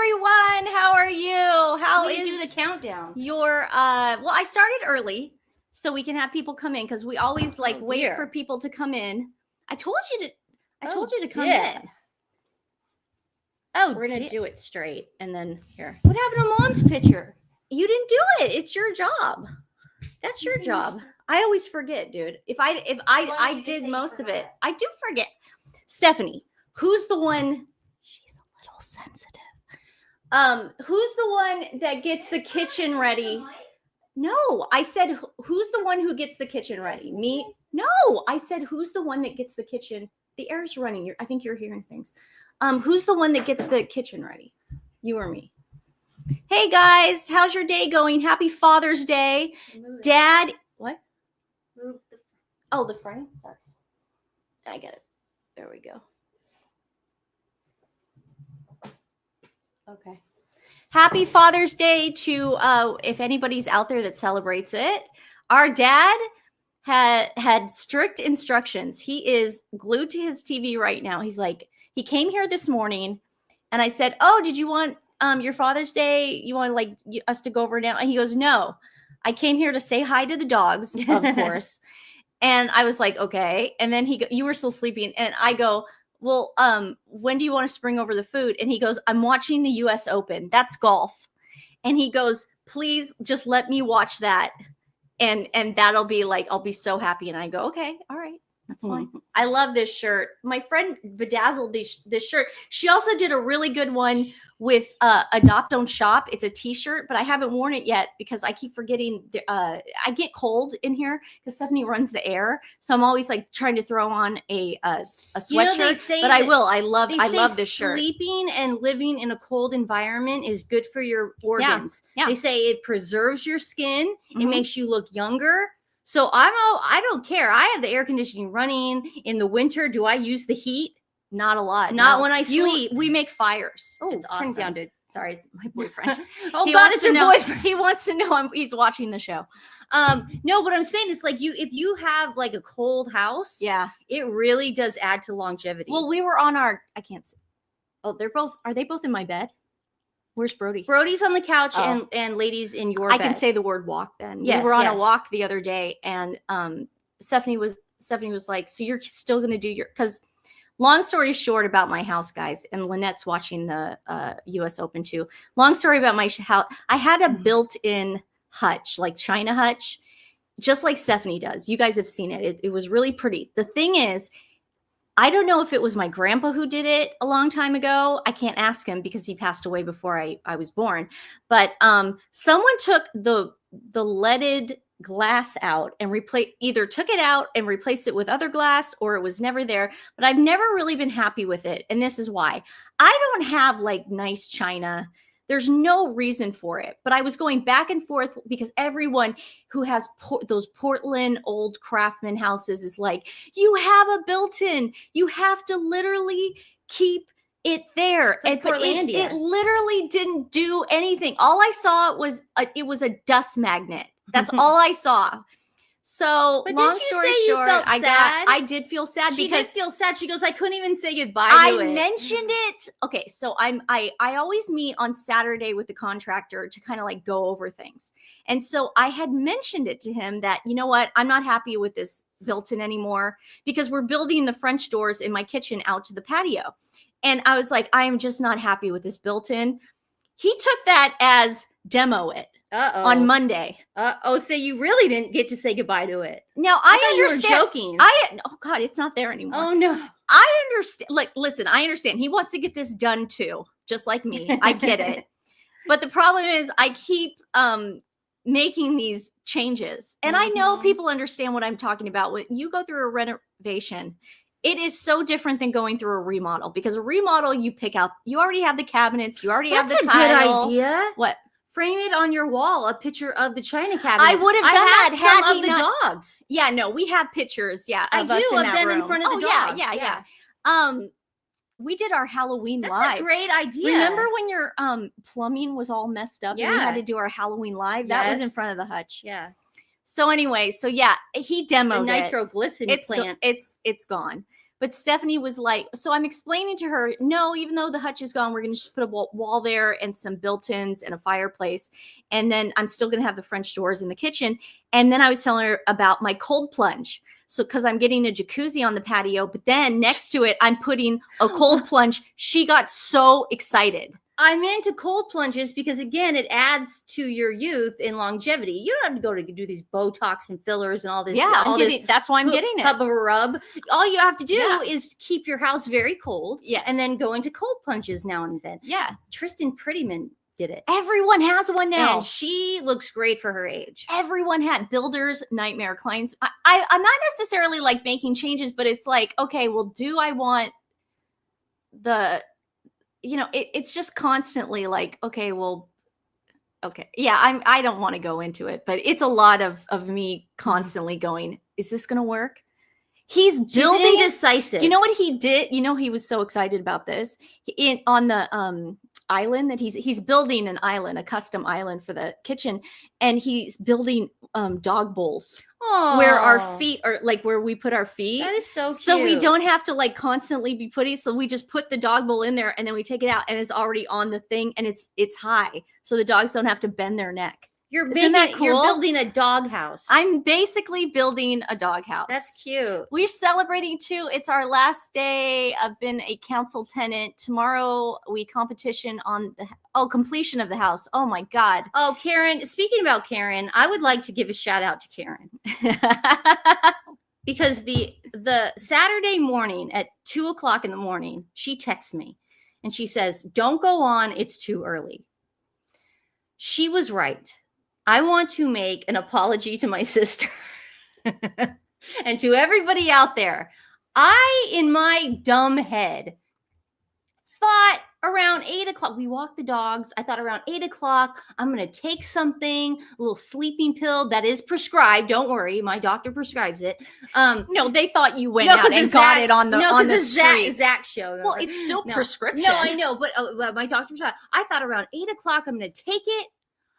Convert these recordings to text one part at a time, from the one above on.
everyone. How are you? How We is do the countdown? your well, I started early so we can have people come in because we always wait for people to come in. I told you to come in. Oh, we're gonna do it straight and then here. What happened to Mom's picture? You didn't do it. It's your job. That's your job. I always forget, dude. If I did most of it, I do forget. Stephanie, who's the one? She's a little sensitive. Who's the one that gets the kitchen ready? No, I said who's the one who gets the kitchen ready? Me? No, I said who's the one that gets the kitchen? The air's running. I think you're hearing things. Who's the one that gets the kitchen ready? You or me? Hey guys, how's your day going? Happy Father's Day. Dad, what? Move the the frame? Sorry. I get it. There we go. Okay. Happy Father's Day to if anybody's out there that celebrates it. Our dad had strict instructions. He is glued to his TV right now. He's like, he came here this morning and I said, "Oh, did you want your Father's Day? You want us to go over now?" And he goes, "No. I came here to say hi to the dogs, of course." And I was like, "Okay." And then you were still sleeping and I go, "Well, when do you want us to bring over the food?" And he goes, "I'm watching the US Open. That's golf." And he goes, "Please just let me watch that. And that'll be I'll be so happy." And I go, "Okay, all right. That's fine." I love this shirt. My friend bedazzled this shirt. She also did a really good one with Adopt Don't Shop. It's a t-shirt, but I haven't worn it yet because I keep forgetting. I get cold in here because Stephanie runs the air, so I'm always trying to throw on a sweatshirt. But I will. I love this shirt. Sleeping and living in a cold environment is good for your organs. Yeah. They say it preserves your skin. It makes you look younger. So I don't care. I have the air conditioning running in the winter. Do I use the heat? Not a lot. Not when I sleep. We make fires. Oh, it's awesome. Turn it down, dude. Sorry, it's my boyfriend. It's your boyfriend. He wants to know he's watching the show. No, what I'm saying is if you have a cold house, it really does add to longevity. Well, we were on I can't see. Oh, are they both in my bed? Where's Brody? Brody's on the couch and Lady's in your bed. I can say the word walk then. Yes, we were on a walk the other day and Stephanie was like, "So you're still going to do because long story short about my house, guys, and Lynette's watching the US Open too. Long story about my house. I had a built-in hutch, China hutch, just like Stephanie does. You guys have seen it. It was really pretty. The thing is, I don't know if it was my grandpa who did it a long time ago. I can't ask him because he passed away before I was born. But someone took the leaded glass out and either took it out and replaced it with other glass or it was never there. But I've never really been happy with it. And this is why. I don't have nice china. There's no reason for it. But I was going back and forth because everyone who has those Portland old craftsman houses is like, you have a built-in. You have to literally keep it there. It's it literally didn't do anything. All I saw was it was a dust magnet. That's all I saw. So, but long did you story say short, you felt sad? I did feel sad she because did feel sad. She goes, "I couldn't even say goodbye to it." I mentioned it. Okay, so I always meet on Saturday with the contractor to kind of go over things. And so I had mentioned it to him that, you know what, I'm not happy with this built-in anymore because we're building the French doors in my kitchen out to the patio. And I was like, I am just not happy with this built-in. He took that as demo it. On Monday. So you really didn't get to say goodbye to it. Now I understand. You were joking. Oh God, it's not there anymore. Oh no. I understand. Listen, I understand. He wants to get this done too, just like me. I get it. But the problem is I keep making these changes. And I know people understand what I'm talking about. When you go through a renovation, it is so different than going through a remodel because a remodel, you pick out, you already have the cabinets, you already have the tile. That's a good idea. What? Frame it on your wall, a picture of the china cabinet. I would have done that had some of the dogs. Yeah, no, we have pictures. Yeah, I do of them room. in front of the dogs. Yeah. We did our Halloween live. That's a great idea. Remember when your plumbing was all messed up and we had to do our Halloween live? That was in front of the hutch. Yeah. So anyway, he demoed the nitroglycerin plant. It's gone. But Stephanie was like, so I'm explaining to her, no, even though the hutch is gone, we're going to just put a wall there and some built-ins and a fireplace. And then I'm still going to have the French doors in the kitchen. And then I was telling her about my cold plunge. So, because I'm getting a jacuzzi on the patio, but then next to it, I'm putting a cold plunge. She got so excited. I'm into cold plunges because, again, it adds to your youth and longevity. You don't have to go to do these Botox and fillers and all this. Yeah, this that's why I'm getting it. Hubba rub. All you have to do is keep your house very cold. Yes. And then go into cold plunges now and then. Yeah. Tristan Prettyman did it. Everyone has one now. And she looks great for her age. Everyone had builders, nightmare clients. I'm not necessarily like making changes, but it's like, okay, well, do I want the... it's just constantly like, okay, well, okay. Yeah, I don't want to go into it, but it's a lot of me constantly going, is this going to work? He's building. She's indecisive. You know what he did? He was so excited about this on the island that he's building an island, a custom island for the kitchen. And he's building dog bowls. Where our feet are, like where we put our feet. That is so cute. So we don't have to like constantly be putting. So we just put the dog bowl in there and then we take it out and it's already on the thing and it's high. So the dogs don't have to bend their neck. Isn't that cool? You're building a dog house. I'm basically building a dog house. That's cute. We're celebrating too. It's our last day. I've been a council tenant. Tomorrow we competition on completion of the house. Oh my God. Oh, Karen, speaking about Karen, I would like to give a shout out to Karen. Because the Saturday morning at 2:00 in the morning, she texts me and she says, don't go on. It's too early. She was right. I want to make an apology to my sister and to everybody out there. I, in my dumb head, thought around 8:00, we walked the dogs. I thought around 8:00, I'm going to take something, a little sleeping pill that is prescribed. Don't worry. My doctor prescribes it. No, they thought you went out and got it on the street. Zach show. Well, it's still prescription. No, I know. But my doctor prescribed. I thought around 8:00, I'm going to take it.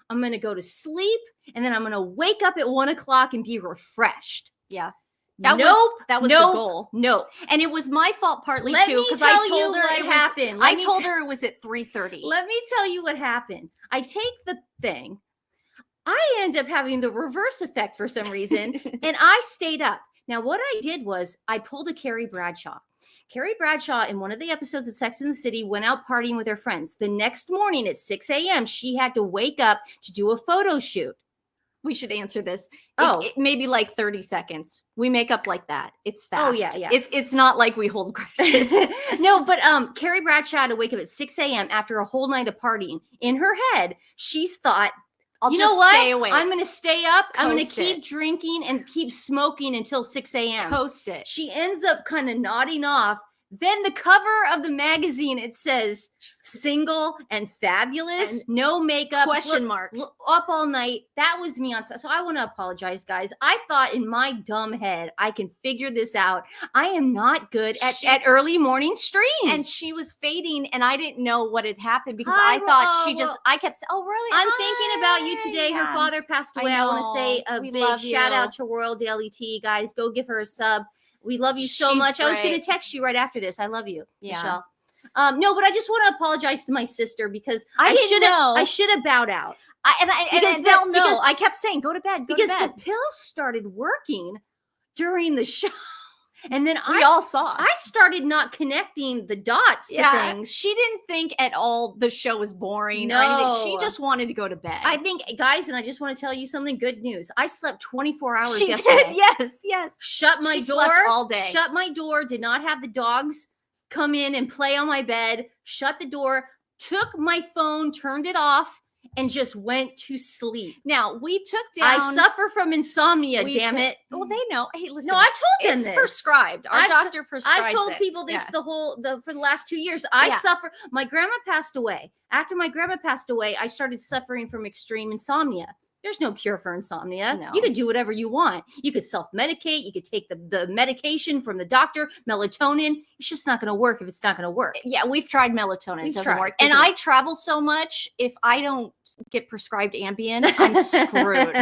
I'm going to go to sleep. And then I'm going to wake up at 1:00 and be refreshed. Yeah. That was the goal. No. And it was my fault partly too, because I told her what happened. I told her it was at 3:30. Let me tell you what happened. I take the thing. I end up having the reverse effect for some reason. And I stayed up. Now, what I did was I pulled a Carrie Bradshaw. Carrie Bradshaw, in one of the episodes of Sex and the City, went out partying with her friends. The next morning at 6 a.m., she had to wake up to do a photo shoot. We should answer this. It maybe like 30 seconds. We make up like that. It's fast. Oh, yeah. It's not like we hold grudges. No, but Carrie Bradshaw had to wake up at 6 a.m. after a whole night of partying. In her head, she's thought, I'll just stay awake. I'm going to stay up. I'm going to Coast keep it. drinking and keep smoking until 6 a.m. Coast it. She ends up kind of nodding off. Then the cover of the magazine, it says single and fabulous, and no makeup, question mark, up all night. That was me on set. So I want to apologize, guys. I thought in my dumb head, I can figure this out. I am not good at early morning streams. And she was fading and I didn't know what had happened because I thought I kept saying, oh, really? I'm thinking about you today. Her father passed away. I want to say a big shout out to World LET. Guys, go give her a sub. We love you so much. Great. I was going to text you right after this. I love you, Michelle. No, but I just want to apologize to my sister because I should have bowed out. And they'll know. I kept saying, go to bed, go to bed. The pills started working during the show. And then we all saw. I started not connecting the dots to things. She didn't think at all the show was boring or anything. She just wanted to go to bed. I think, guys, and I just want to tell you something good news. I slept 24 hours yesterday. Did, yes. Shut my door. Slept all day. Shut my door. Did not have the dogs come in and play on my bed. Shut the door. Took my phone, turned it off, and just went to sleep. Now, we took down... I suffer from insomnia, damn it. Well, they know. Hey, listen. No, I told them it's prescribed. Our doctor prescribes I told people this for the last 2 years. I suffer... My grandma passed away. After my grandma passed away, I started suffering from extreme insomnia. There's no cure for insomnia. No. You could do whatever you want. You could self-medicate. You could take the medication from the doctor, melatonin. It's just not going to work if it's not going to work. Yeah, we've tried melatonin. We've It doesn't tried. work. Doesn't And I work. travel so much. If I don't get prescribed Ambien, I'm screwed.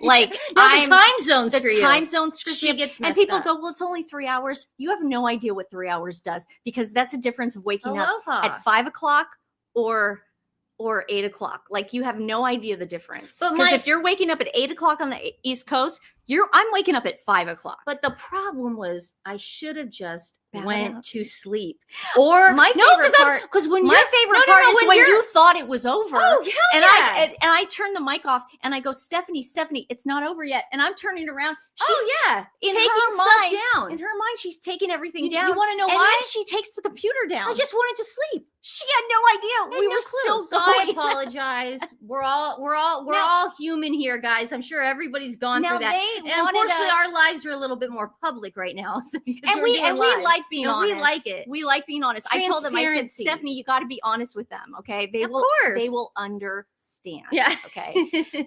Like, the time zones the for you. time zone screws She you up. gets And messed people up. go, well, it's only 3 hours. You have no idea what 3 hours does, because that's a difference of waking up Aloha. at 5 o'clock or 8 o'clock. Like, you have no idea the difference. But Because my- if you're waking up at 8 o'clock on the East Coast, I'm waking up at 5 o'clock. But the problem was I should have just Bowed went out. to sleep. Or My favorite part- because when My you're favorite no, part no, is when when you're- you thought it was over. Oh, hell And yeah. I turn the mic off and I go, Stephanie, it's not over yet. And I'm turning around. yeah, in taking her stuff mind- down. In her mind, she's taking everything You down. want to know and why? then she takes the computer down. I just wanted to sleep. She had no idea. I We had were no still clue. So going. I apologize. We're all Now- human here, guys. I'm sure everybody's gone Now through that. they And wanted unfortunately, us- our lives are a little bit more public right now. and we like being And honest. we like it. We like being honest. I told them, I said, Transparency. Stephanie, you got to be honest with them. Okay, they Of will. course. They will understand. Yeah. Okay.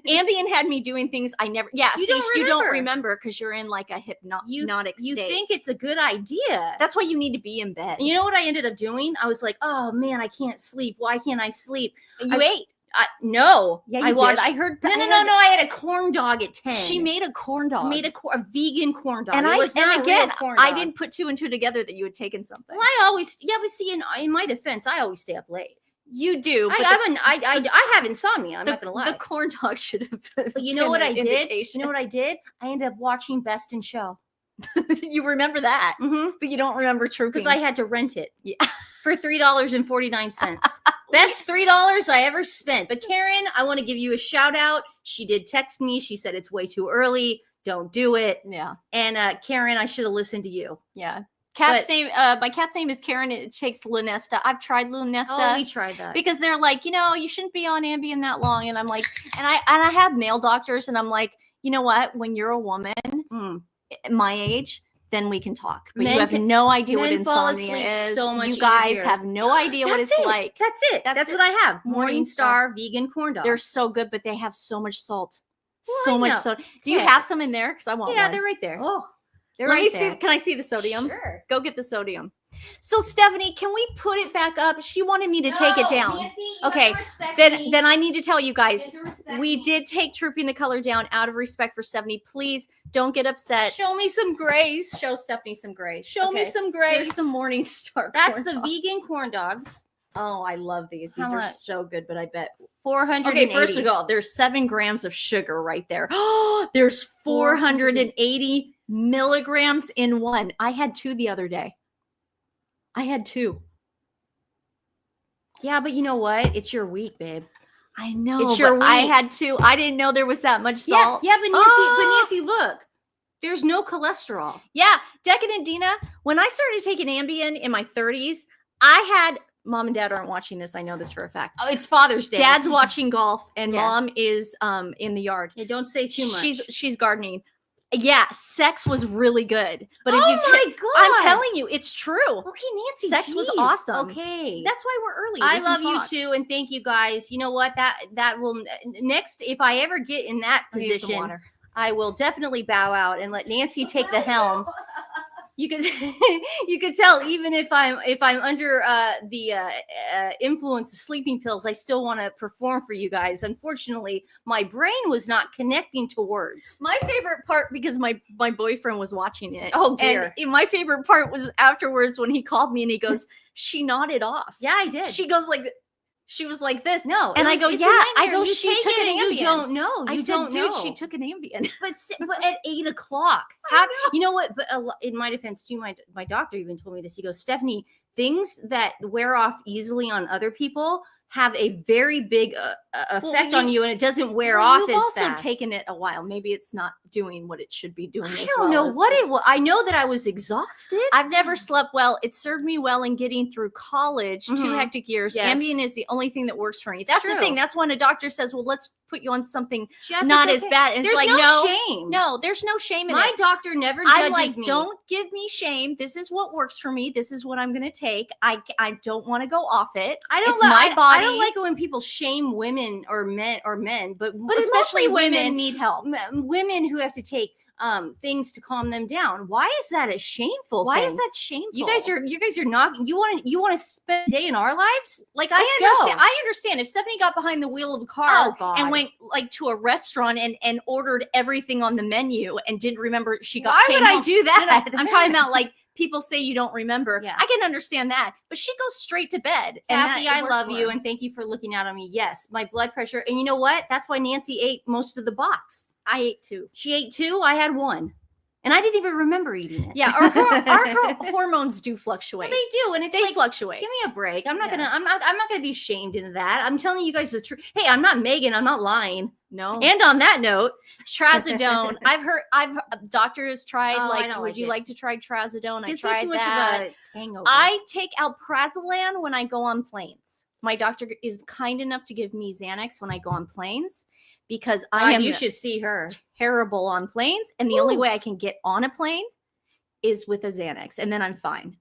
Ambien had me doing things I never. Yeah. You see, don't you don't remember. remember because you're in like a hypnotic You state. think it's a good idea. That's why you need to be in bed. You know what I ended up doing? I was like, oh man, I can't sleep. Why can't I sleep? You ate. No. Yeah, I you watched. did. I heard. No. I had a corn dog at 10. She made a corn dog. I made a vegan corn dog. and It I was and not again, real corn I dog. didn't put two and two together that you had taken something. Well, I always, but see, in my defense, I always stay up late. You do. But I have insomnia. I'm not gonna lie. The corn dog should have. But you know what I did? Invitation. You know what I did? I ended up watching Best in Show. You remember that, Mm-hmm. but you don't remember trooping. Because I had to rent it. Yeah. For $3.49. Best $3 I ever spent. But Karen, I want to give you a shout out. She did text me. She said it's way too early. Don't do it. Yeah. And Karen, I should have listened to you. Yeah. Cat's But- name. My cat's name is Karen. It takes Lunesta. I've tried Lunesta. Oh, we tried that. Because they're like, you shouldn't be on Ambien that long. And I'm like, and I have male doctors, and I'm like, you know what? When you're a woman Mm. my age, then we can talk. But Men you have can- no idea what men fall insomnia asleep is. so much You guys easier. have no idea what That's it's it. like. That's it. That's That's it. what I have. Morningstar. Morningstar vegan corn dog. They're so good, but they have so much salt. Well, So I much know. salt. Do you Okay. have some in there? Because I want yeah, one. they're right there. Oh, They're let right me there. see. Can I see the sodium? Sure. Go get the sodium. So Stephanie, can we put it back up? She wanted me to take it No, down. Nancy, you Okay, have to respect me. Then I need to tell you guys, You have to respect we me. did take Trooping the Color down out of respect for Stephanie. Please don't get upset. Show me some grace. Show Stephanie some grace. Show me Okay. some grace. Here's the Morningstar. That's corn the dog. vegan corn dogs. Oh, I love these. These How are much? so good, but I bet. 480. Okay, first of all, there's 7 grams of sugar right there. Oh, there's 480 milligrams in one. I had 2 the other day. I had 2. Yeah, but you know what? It's your week, babe. I know. It's your but I week. had 2. I didn't know there was that much salt. Yeah, but Nancy, Oh. look. There's no cholesterol. Yeah, Decadent Dina, when I started taking Ambien in my 30s, I had mom and dad aren't watching this. I know this for a fact. Oh, it's Father's Day. Dad's watching golf and Yeah. mom is in the yard. Yeah, don't say too much. She's gardening. Yeah, sex was really good. But if oh you my God. I'm telling you, it's true. Okay, Nancy. Sex was geez. awesome. Okay. That's why we're early. I We can love you talk. too, and thank you guys. You know what? That will next. If I ever get in that I need some position, water. I will definitely bow out and let Nancy take the helm. You could you could tell even if I'm under the influence of sleeping pills, I still want to perform for you guys. Unfortunately, my brain was not connecting to words. My favorite part, because my boyfriend was watching it. Oh, dear. And my favorite part was afterwards when he called me and he goes, she nodded off. Yeah, I did. She goes like, she was like this. no, And I it's- go, it's yeah. a I nightmare. go, You she take took it an and Ambien. you don't know. I You said, don't dude, know. she took an Ambien. But at 8 o'clock, how you know what? But in my defense too, my doctor even told me this. He goes, Stephanie, things that wear off easily on other people have a very big effect on you, and it doesn't wear Well, off you've as also fast. taken it a while. Maybe it's not doing what it should be doing. I as don't well know as- what it was. I know that I was exhausted. I've never slept well. It served me well in getting through college, 2 Mhm. hectic years. Yes. Ambien is the only thing that works for me. That's the thing. true. That's when a doctor says, well, let's put you on something Jeff, not it's as okay. bad. And There's it's like, no, no, shame. no, there's no shame in My it. doctor never I'm judges like, me. don't give me shame. This is what works for me. This is what I'm going to take. I don't want to go off it. I don't. It's let- my I I don't like it when people shame women or men, but especially especially women need help. Women who have to take things to calm them down. Why is that a shameful Why thing? is that shameful? You guys are not. You want to spend a day in our lives? Like, Let's I understand if Stephanie got behind the wheel of a car and went like to a restaurant and ordered everything on the menu and didn't remember she got. Why would I do that? No, I'm talking about like people say you don't remember. Yeah. I can understand that, but she goes straight to bed. Kathy, I love you and thank you for looking out on me. Yes, my blood pressure, and you know what? That's why Nancy ate most of the box. I ate 2. She ate 2. I had 1. And I didn't even remember eating it. Yeah, our hormones do fluctuate. Well, they do, and they fluctute. Give me a break. I'm not gonna be shamed into that. I'm telling you guys the truth. Hey, I'm not Meghan. I'm not lying. No. And on that note, trazodone. I've doctors tried. Would you like to try trazodone? I tried too much that. of a hangover. I take alprazolam when I go on planes. My doctor is kind enough to give me Xanax when I go on planes. Because you should see her. Terrible on planes. And the only way I can get on a plane is with a Xanax. And then I'm fine.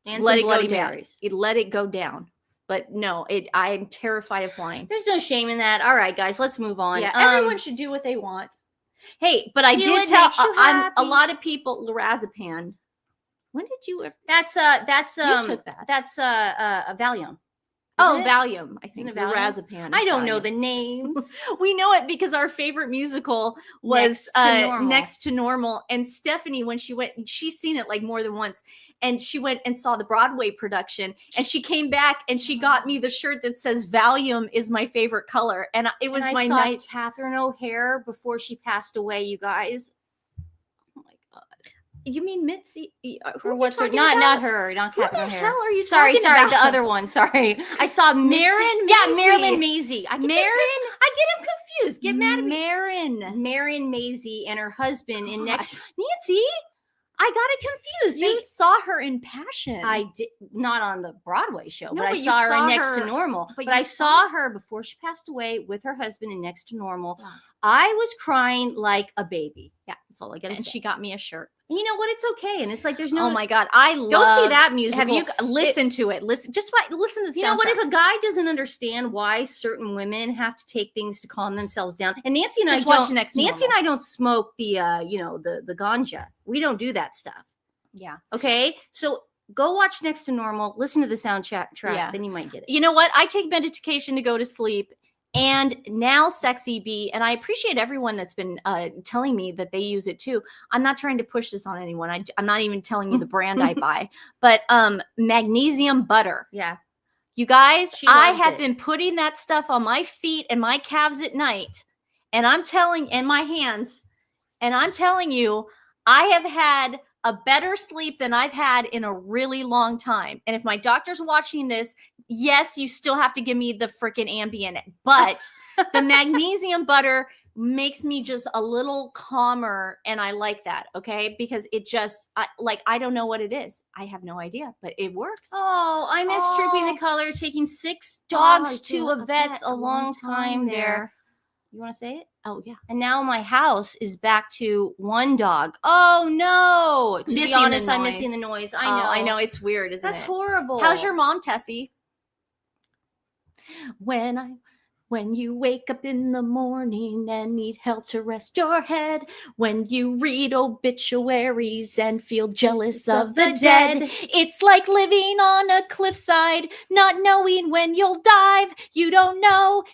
And let it Bloody go down. Marys. Let it go down. But no, I'm terrified of flying. There's no shame in that. All right, guys, let's move on. Yeah, everyone should do what they want. Hey, but I did tell a lot of people lorazepam. When did you ever? You took that. That's a Valium. Valium. I think Valium? lorazepam. I don't know the names. We know it because our favorite musical was Next to Normal. And Stephanie, when she went, she's seen it like more than once. And she went and saw the Broadway production. And she came back and she got me the shirt that says Valium is my favorite color. And it was my night. Catherine O'Hare before she passed away, you guys. You mean Mitzi? Or what's her? Not her. Not Catherine O'Hare. Who the hell are you sorry, talking about? The other one. Sorry, I saw Marin. Yeah, Marilyn Maisy. I get them confused. Get mad at me. Marin Maisy and her husband in Next. Nancy, I got it confused. You saw her in Passion. I did not on the Broadway show, no, but I saw her in Next to Normal. But I saw her before she passed away with her husband in Next to Normal. Yeah. I was crying like a baby. Yeah, that's all I gotta say. And she got me a shirt. And you know what? It's okay. And it's like there's no. Oh my God, I love. Go see that musical. Have you listen to it? Listen to the soundtrack. You know what? If a guy doesn't understand why certain women have to take things to calm themselves down, and Nancy and Nancy and I don't smoke the the ganja. We don't do that stuff. Yeah. Okay. So go watch Next to Normal. Listen to the soundtrack. Yeah. Then you might get it. You know what? I take medication to go to sleep. And now Sexy Bee, and I appreciate everyone that's been telling me that they use it too. I'm not trying to push this on anyone. I'm not even telling you the brand I buy, but magnesium butter. Yeah. You guys, I have been putting that stuff on my feet and my calves at night, and in my hands, and I'm telling you, I have had a better sleep than I've had in a really long time. And if my doctor's watching this, yes, you still have to give me the freaking Ambien, but the magnesium butter makes me just a little calmer. And I like that. Okay. Because it just I don't know what it is. I have no idea, but it works. Oh, I miss Trooping the Color, taking 6 dogs to a vet's a long time there. You want to say it? Oh, yeah. And now my house is back to 1 dog. Oh, no. To be honest, I'm missing the noise. I know. I know. It's weird, isn't it? That's horrible. How's your mom, Tessie? When you wake up in the morning and need help to rest your head, when you read obituaries and feel jealous of the dead, it's like living on a cliffside, not knowing when you'll dive. You don't know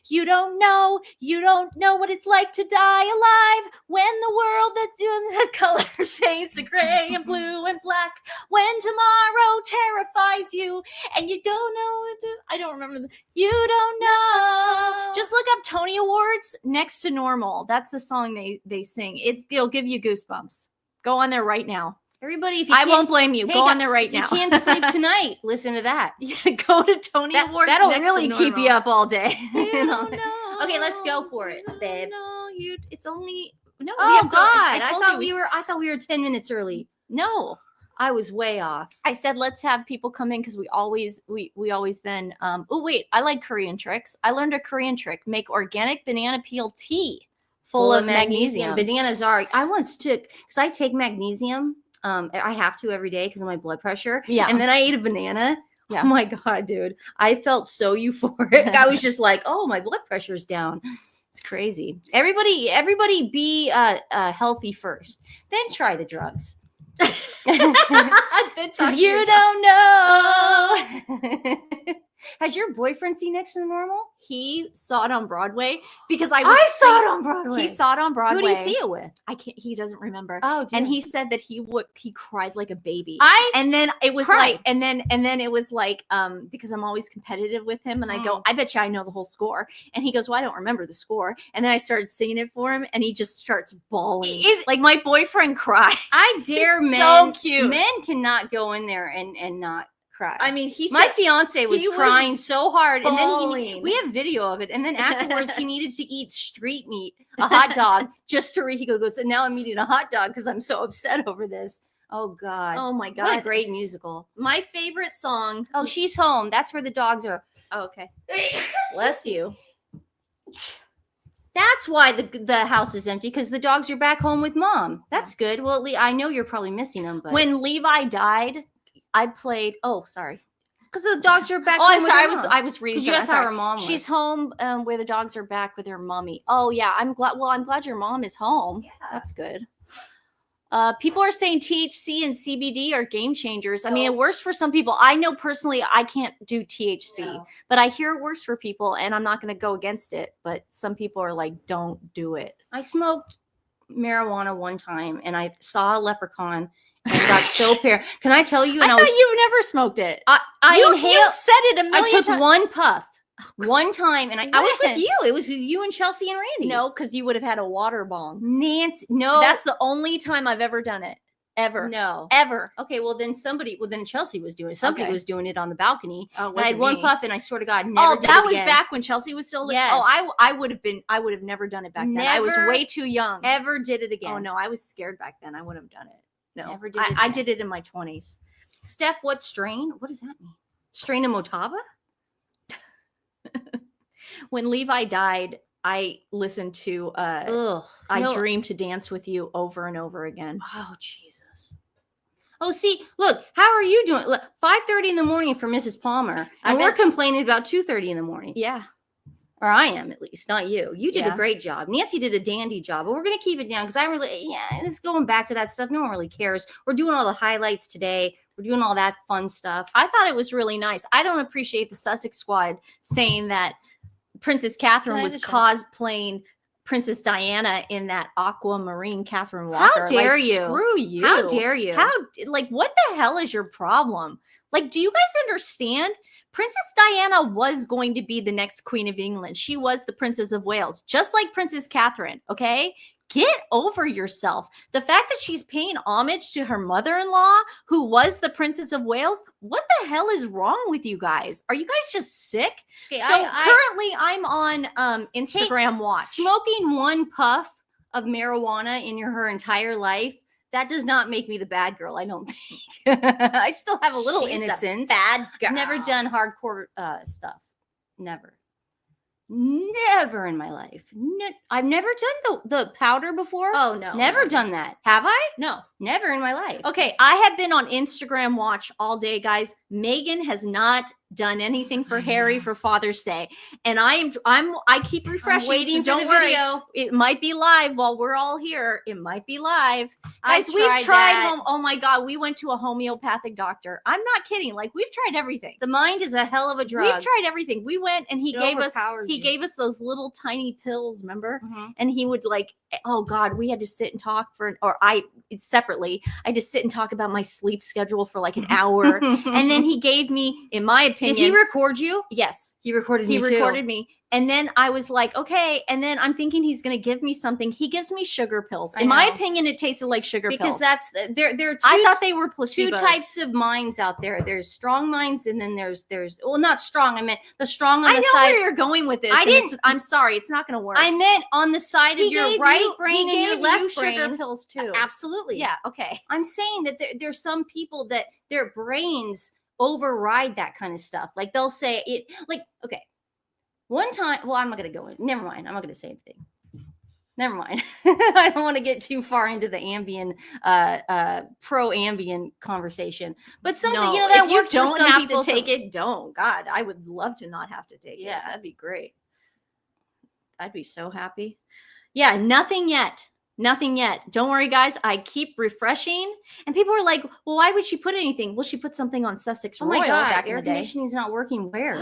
what it's like to die alive. When the world that's doing the colors fades to gray and blue and black, when tomorrow terrifies you and you don't know what to, I don't remember. You don't know. Just look up Tony Awards Next to Normal. That's the song they sing. It'll give you goosebumps. Go on there right now. Everybody, if you I won't blame you. Go on there right now. If you can't sleep tonight, listen to that. Yeah, go to Tony Awards. That'll really keep you up all day. Okay, let's go for it, babe. It's only Oh God! I thought we were 10 minutes early. No. I was way off. I said, let's have people come in because we always then, oh wait, I like Korean tricks. I learned a Korean trick, make organic banana peel tea full of magnesium. Bananas are, I once took, because I take magnesium, I have to every day because of my blood pressure. Yeah. And then I ate a banana. Yeah. Oh my God, dude. I felt so euphoric. I was just like, oh, my blood pressure's down. It's crazy. Everybody be healthy first. Then try the drugs. Because you don't know. Has your boyfriend seen Next to the Normal? He saw it on Broadway because I saw it on Broadway. He saw it on Broadway. Who did he see it with? I can't. He doesn't remember. Oh, dear. And he said that he cried like a baby. And then it was cried. like, and then it was like, because I'm always competitive with him, and I go, I bet you I know the whole score. And he goes, well, I don't remember the score. And then I started singing it for him, and he just starts bawling. Like my boyfriend cried. I dare men. So cute. Men cannot go in there and not cry. I mean, my fiance was crying so hard, bawling. and then we have video of it. And then afterwards, he needed to eat street meat, a hot dog, just so he goes. And now I'm eating a hot dog because I'm so upset over this. Oh God! Oh my God! What a great musical. My favorite song. Oh, She's Home. That's where the dogs are. Oh, okay. Bless you. That's why the house is empty, because the dogs are back home with mom. That's good. Well, I know you're probably missing them, but when Levi died, I played. Oh, sorry. Because the dogs are back. Oh, home I'm sorry. with I was reading. You asked how her mom was. She's home where the dogs are back with her mommy. Oh yeah, I'm glad. Well, I'm glad your mom is home. Yeah. That's good. People are saying THC and CBD are game changers. I mean, it works for some people. I know personally I can't do THC, but I hear it works for people, and I'm not going to go against it. But some people are like, don't do it. I smoked marijuana one time, and I saw a leprechaun and got so paranoid. Can I tell you? And I thought you never smoked it. I inhaled. You said it a million times. I took one puff. One time, and I was with you. It was with you and Chelsea and Randy. No, because you would have had a water bong. Nancy, no. That's the only time I've ever done it. Ever. No. Ever. Okay, well then Chelsea was doing it. Somebody was doing it on the balcony. Oh, and I had one puff, and I swear to God, never did it that was again. back when Chelsea was still Yes. Oh, I would have never done it back then. I was way too young. Ever did it again. Oh no, I was scared back then. I wouldn't have done it. No. Never did it I did it in my 20s. Steph, what strain? What does that mean? Strain of Motaba? When Levi died, I listened to I Dream to Dance with You over and over again. Oh, Jesus. Oh, see, look, how are you doing? Look, 5:30 in the morning for Mrs. Palmer, and we're complaining about 2:30 in the morning. Yeah. Or I am, at least, not you. You did a great job. Nancy did a dandy job, but we're going to keep it down because it's going back to that stuff. No one really cares. We're doing all the highlights today. We're doing all that fun stuff. I thought it was really nice. I don't appreciate the Sussex Squad saying that Princess Catherine was cosplaying Princess Diana in that aquamarine Catherine Walker. How dare you? Screw you. How dare you? What the hell is your problem? Like, do you guys understand? Princess Diana was going to be the next Queen of England. She was the Princess of Wales, just like Princess Catherine, okay? Get over yourself. The fact that she's paying homage to her mother-in-law, who was the Princess of Wales, what the hell is wrong with you guys? Are you guys just sick? Okay, currently I'm on Instagram Watch. Smoking one puff of marijuana in her entire life, that does not make me the bad girl, I don't think. I still have a little innocence. Bad girl. I've never done hardcore stuff. Never. Never in my life. I've never done the powder before. Oh, no. Never done that. Have I? No. Never in my life. Okay, I have been on Instagram Watch all day, guys. Meghan has not done anything for Harry for Father's Day, and I keep refreshing. I'm waiting so for the worry. video. It might be live while we're all here. It might be live, guys. We've tried that. Oh my God, we went to a homeopathic doctor. I'm not kidding. Like, we've tried everything. The mind is a hell of a drug. We've tried everything. We went and he gave us those little tiny pills. Remember? Mm-hmm. And he would oh God, we had to sit and talk separately. I had to sit and talk about my sleep schedule for like an hour. And then he gave me, in my opinion. Did he record you? Yes. He recorded me too. He recorded me. And then I was like, okay. And then I'm thinking he's going to give me something. He gives me sugar pills. In my opinion, it tasted like sugar pills. Because there are I thought they were placebos. Two types of minds out there. There's strong minds, and then there's well, not strong. I meant the strong on the side. I know where you're going with this. I'm sorry. It's not going to work. I meant on the side of your right brain and your left brain. Sugar pills too. Absolutely. Yeah. Okay. I'm saying that there's some people that their brains override that kind of stuff. Like, they'll say it. Like, okay. One time, well, I'm not going to go in. Never mind. I'm not going to say anything. Never mind. I don't want to get too far into the Ambien, pro Ambien conversation. But something, No, you know, that if you works for don't some have people. to take it, don't. God, I would love to not have to take it. Yeah. That'd be great. I'd be so happy. Yeah, nothing yet. Nothing yet. Don't worry, guys. I keep refreshing. And people are like, well, why would she put anything? Well, she put something on Sussex Oh Royal my God, back in air the day. conditioning's not working. Where?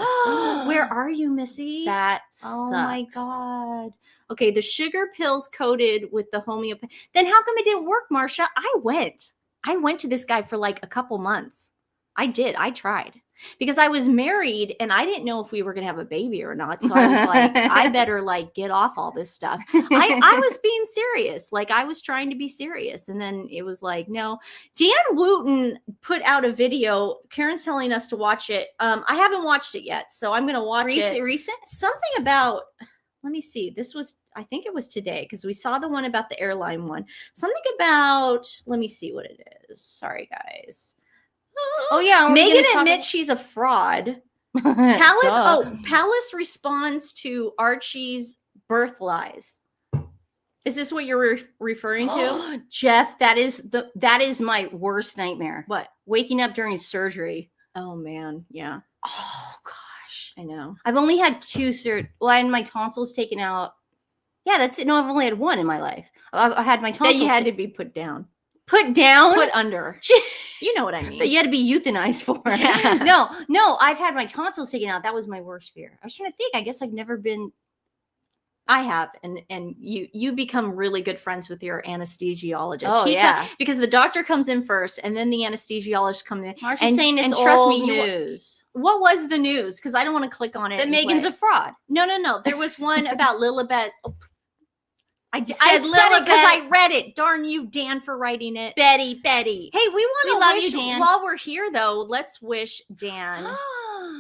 Where are you, Missy? That sucks. Oh my God. Okay, the sugar pills coated with the homeopathy. Then how come it didn't work, Marsha? I went to this guy for like a couple months. I did. I tried because I was married and I didn't know if we were going to have a baby or not. So I was like, I better like get off all this stuff. I was being serious. Like I was trying to be serious. And then it was like, no. Dan Wooten put out a video. Karen's telling us to watch it. I haven't watched it yet. So I'm going to watch it. Recent? Something about, let me see. This was, I think it was today because we saw the one about the airline one. Something about, let me see what it is. Sorry, guys. Oh yeah, Meghan admits she's a fraud. Palace responds to Archie's birth lies. Is this what you're referring to? Jeff, that is my worst nightmare. What? Waking up during surgery. Oh man, yeah. Oh gosh, I know. I've only had two I had my tonsils taken out. Yeah, that's it. No, I've only had one in my life. I had my tonsils that you had to be put down. Put down? Put under. You know what I mean. That you had to be euthanized for. Yeah. No, I've had my tonsils taken out. That was my worst fear. I was trying to think. I guess I've never been. I have, and you become really good friends with your anesthesiologist. Oh yeah, because the doctor comes in first, and then the anesthesiologist comes in. Marsha's saying this old news. What was the news? Because I don't want to click on it. That Meghan's a fraud. No. There was one about Lilibet. Oh, I said it because I read it. Darn you, Dan, for writing it. Betty. Hey, we want to love wish, you, Dan. While we're here, though, let's wish Dan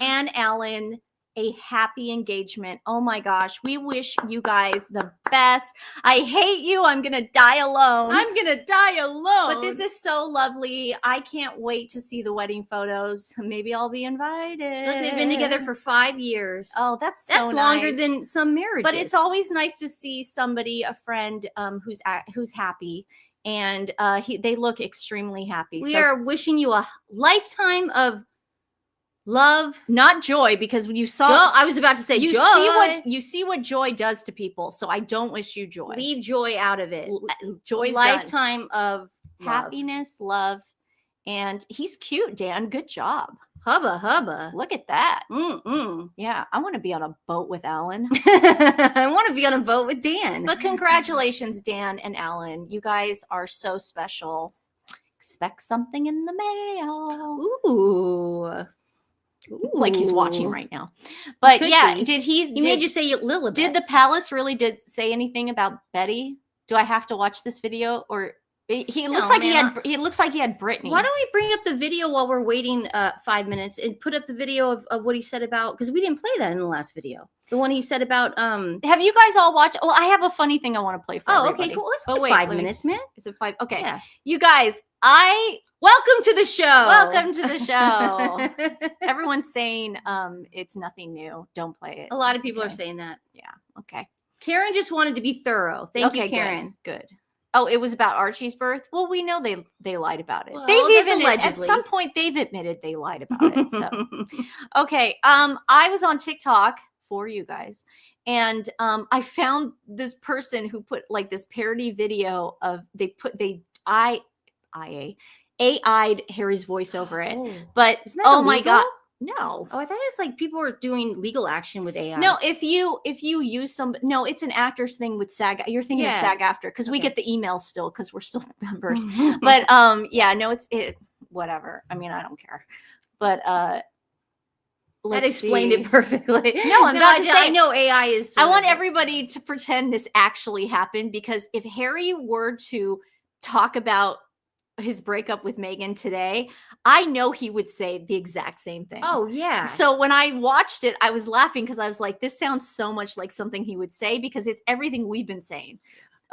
and Alan a happy engagement. Oh my gosh, we wish you guys the best. I hate you. I'm gonna die alone. But this is so lovely. I can't wait to see the wedding photos. Maybe I'll be invited. Look, they've been together for 5 years. Oh, that's so longer nice. than some marriages. But it's always nice to see somebody, a friend, who's happy, and they look extremely happy. We are wishing you a lifetime of love, not joy, because when you saw joy, I was about to say joy. You see what joy does to people. So I don't wish you joy. Leave joy out of it. Joy's lifetime of happiness, love, and he's cute. Dan, good job. Hubba. Look at that. Mm-mm. Yeah, I want to be on a boat with Alan. I want to be on a boat with Dan. But congratulations, Dan and Alan. You guys are so special. Expect something in the mail. Ooh. Like he's watching right now. But yeah, he made you say Lilibet. Did the palace really say anything about Betty? Do I have to watch this video, or he looks like he had Brittany? Why don't we bring up the video while we're waiting 5 minutes and put up the video of what he said about, because we didn't play that in the last video. The one he said about have you guys all watched? Well, I have a funny thing I want to play for everybody. Okay, cool. Let's put 5 minutes, man. Is it 5? Okay. Yeah. You guys, welcome to the show. Welcome to the show. Everyone's saying it's nothing new. Don't play it. A lot of people are saying that. Yeah. Okay. Karen just wanted to be thorough. Thank you, Karen. Good. Oh, it was about Archie's birth. Well, we know they lied about it. Well, They've even allegedly. At some point they've admitted they lied about it. So, okay. I was on TikTok for you guys, and I found this person who put like this parody video of AI'd Harry's voice over it. Oh. But isn't that illegal? My god. No. Oh, I thought it was like people were doing legal action with AI. No, if you use no, it's an actor's thing with SAG. You're thinking of SAG after, because we get the emails still because we're still members. But yeah, no, it's whatever. I mean, I don't care. But that explained it perfectly. No, I'm about to say, I know AI is. I want everybody to pretend this actually happened, because if Harry were to talk about his breakup with Meghan today, I know he would say the exact same thing. Oh yeah. So when I watched it, I was laughing because I was like, this sounds so much like something he would say, because it's everything we've been saying.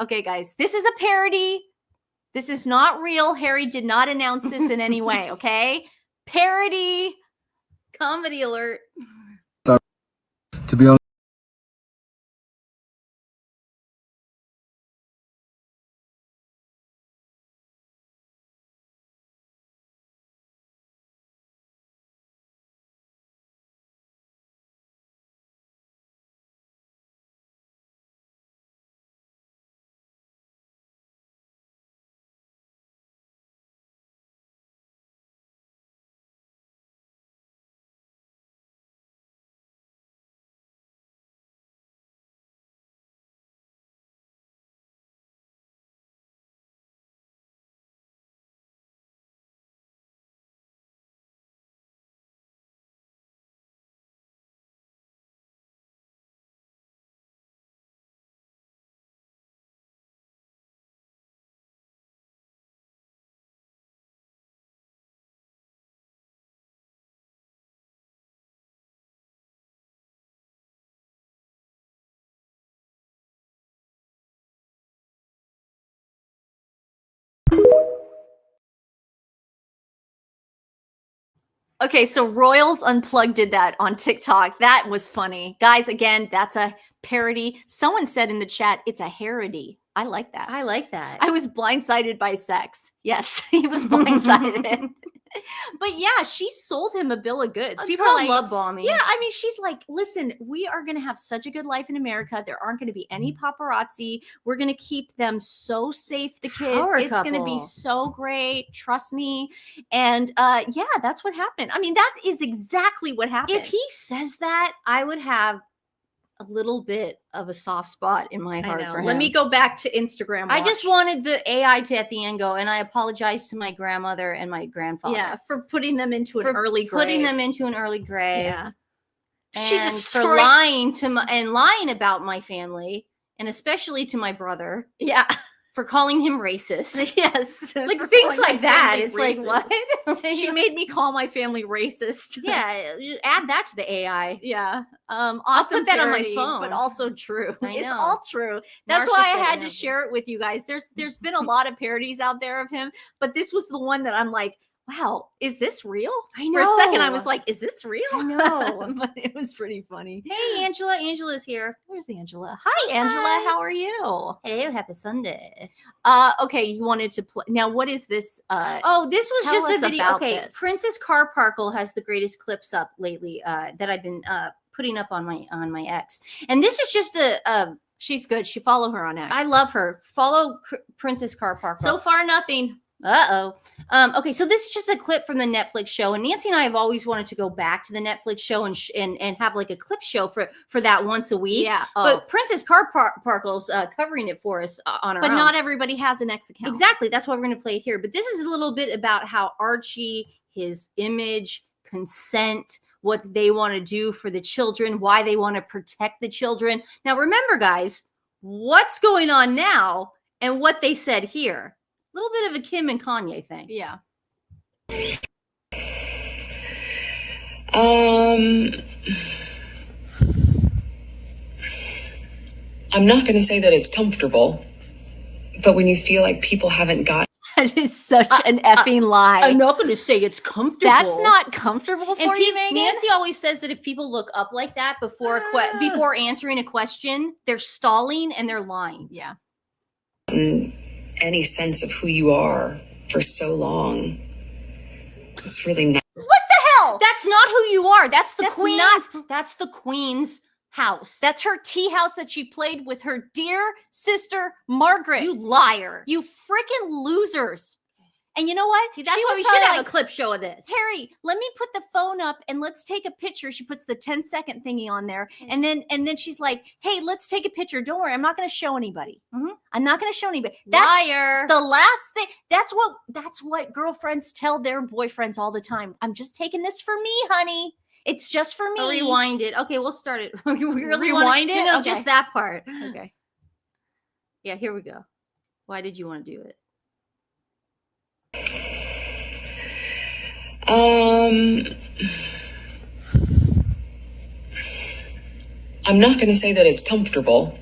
Okay, guys, this is a parody. This is not real. Harry did not announce this in any way. Okay. Parody. Comedy alert. To be honest. Okay, so Royals Unplugged did that on TikTok. That was funny. Guys, again, that's a parody. Someone said in the chat, it's a parody. I like that. I like that. I was blindsided by sex. Yes, he was blindsided. But yeah, she sold him a bill of goods. People are like, love bombing. Yeah, I mean, she's like, listen, we are going to have such a good life in America. There aren't going to be any paparazzi. We're going to keep them so safe, the kids. Power It's going to be so great. Trust me. And yeah, that's what happened. I mean, that is exactly what happened. If he says that, I would have a little bit of a soft spot in my heart for him. Let me go back to Instagram. I just wanted the AI to at the end go, and I apologize to my grandmother and my grandfather. Yeah, for putting them into an early grave. Putting them into an early grave. Yeah. She just for lying to lying about my family, and especially to my brother. Yeah. For calling him racist. Yes. Like things like that. It's racist. Like, what? She made me call my family racist. Yeah. Add that to the AI. Yeah. Awesome. I'll put that parody, on my phone. But also true. I know. It's all true. That's why I had to share it with you guys. There's been a lot of parodies out there of him, but this was the one that I'm like, wow, is this real? I know. For a second, I was like, is this real? I know. But it was pretty funny. Hey, Angela. Angela's here. Where's Angela? Hi, Angela. Hi. How are you? Hello. Happy Sunday. Okay, you wanted to play. Now, what is this? This was just a video. Okay, this. Princess Carparkle has the greatest clips up lately that I've been putting up on my ex. And this is just she's good. She follow her on X. I love her. Follow Princess Carparkle. So far, nothing. Okay, so this is just a clip from the Netflix show, and Nancy and I have always wanted to go back to the Netflix show and have like a clip show for that once a week. Yeah, but Princess Carparkle's covering it for us on her own. But not everybody has an X account. Exactly, that's why we're going to play it here. But this is a little bit about how Archie, his image, consent, what they want to do for the children, why they want to protect the children. Now, remember, guys, what's going on now and what they said here. A little bit of a Kim and Kanye thing. Yeah. I'm not going to say that it's comfortable, but when you feel like people haven't got that is such an effing lie. I'm not going to say it's comfortable. That's not comfortable for you, Megan. Nancy always says that if people look up like that before before answering a question, they're stalling and they're lying. Yeah. Any sense of who you are for so long. It's really nice. What the hell? That's not who you are. That's the queen's. That's the queen's house. That's her tea house that she played with her dear sister Margaret. You liar. You freaking losers. And you know what? See, that's why we should have a clip show of this. Harry, let me put the phone up and let's take a picture. She puts the 10-second thingy on there. And then she's like, hey, let's take a picture. Don't worry. I'm not going to show anybody. Mm-hmm. I'm not going to show anybody. That's liar. The last thing. That's what girlfriends tell their boyfriends all the time. I'm just taking this for me, honey. It's just for me. I'll rewind it. Okay, we'll start it. You really rewind it? No, okay. Just that part. Okay. Yeah, here we go. Why did you want to do it? I'm not going to say that it's comfortable,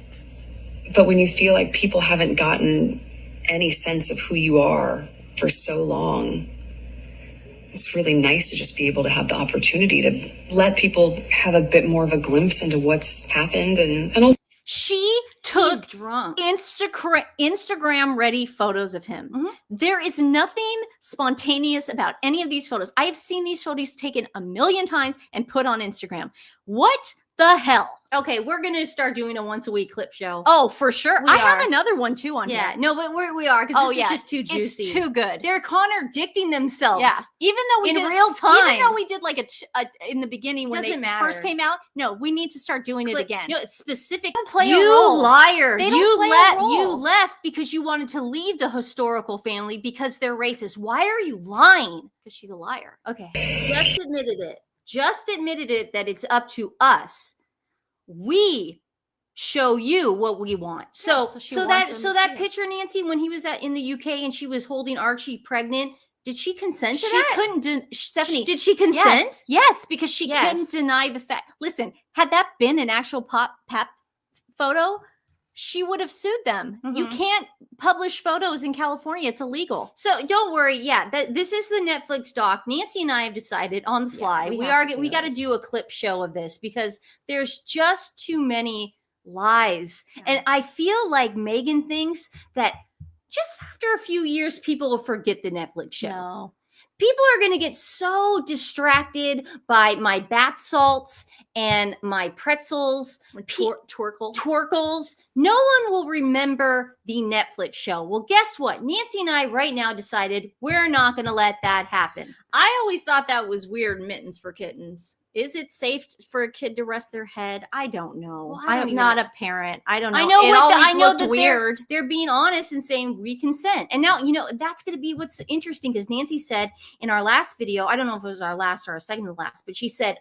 but when you feel like people haven't gotten any sense of who you are for so long, it's really nice to just be able to have the opportunity to let people have a bit more of a glimpse into what's happened. And also, she took drunk Instagram ready photos of him. Mm-hmm. There is nothing spontaneous about any of these photos. I have seen these photos taken a million times and put on Instagram. What the hell? Okay, we're going to start doing a once a week clip show. Oh, for sure. I have another one too on here. Yeah, no, but we are because this is just too juicy. It's too good. They're contradicting themselves. Yeah, even though we in did real time. Even though we did like a in the beginning when they first came out. No, we need to start doing it again. No, it's specific. Don't play you a role. Liar. They don't play a role. You left because you wanted to leave the historical family because they're racist. Why are you lying? Because she's a liar. Okay, just admitted it. Just admitted it that it's up to us. We show you what we want. So that picture, Nancy, when he was in the UK and she was holding Archie pregnant, did she consent to that? She couldn't. Stephanie, did she consent? Yes, because she couldn't deny the fact. Listen, had that been an actual pap photo, she would have sued them. You Mhm. can't publish photos in California. It's illegal. So don't worry. Yeah, this is the Netflix doc. Nancy and I have decided on the Yeah, fly. we we have to we do got to it. do a clip show of this because there's just too many lies. Yeah. And I feel like Meghan thinks that just after a few years, people will forget the Netflix show. No. People are going to get so distracted by my bath salts and my pretzels, Twerkle. twerkles. No one will remember the Netflix show. Well, guess what? Nancy and I right now decided we're not going to let that happen. I always thought that was weird, mittens for kittens. Is it safe for a kid to rest their head? I don't know. Well, I don't I'm even not know. a parent. I don't know. I know. It always I know looked that weird. they're being honest and saying we consent. And now, that's going to be what's interesting because Nancy said in our last video, I don't know if it was our last or our second to last, but she said,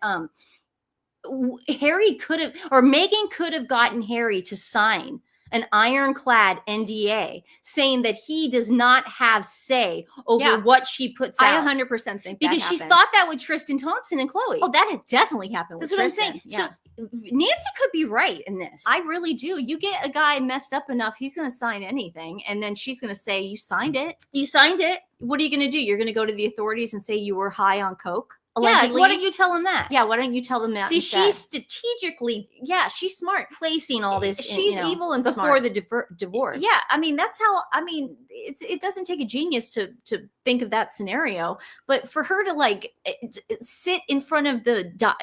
Harry could have, or Meghan could have gotten Harry to sign an ironclad NDA saying that he does not have say over Yeah. what she puts I out. 100% think because that she's happened. thought that with Tristan Thompson and Chloe. Oh, that had definitely happened with That's what Tristan. I'm saying. Yeah. So Nancy could be right in this. I really do. You get a guy messed up enough, he's going to sign anything. And then she's going to say, you signed it. You signed it. What are you going to do? You're going to go to the authorities and say you were high on coke? Yeah. Allegedly? Why don't you tell him that? Yeah, why don't you tell them that See, instead? she's strategically she's smart. placing all this. She's evil and before smart. the divorce. Yeah, I mean that's how. I mean, it doesn't take a genius to think of that scenario, but for her to like sit in front of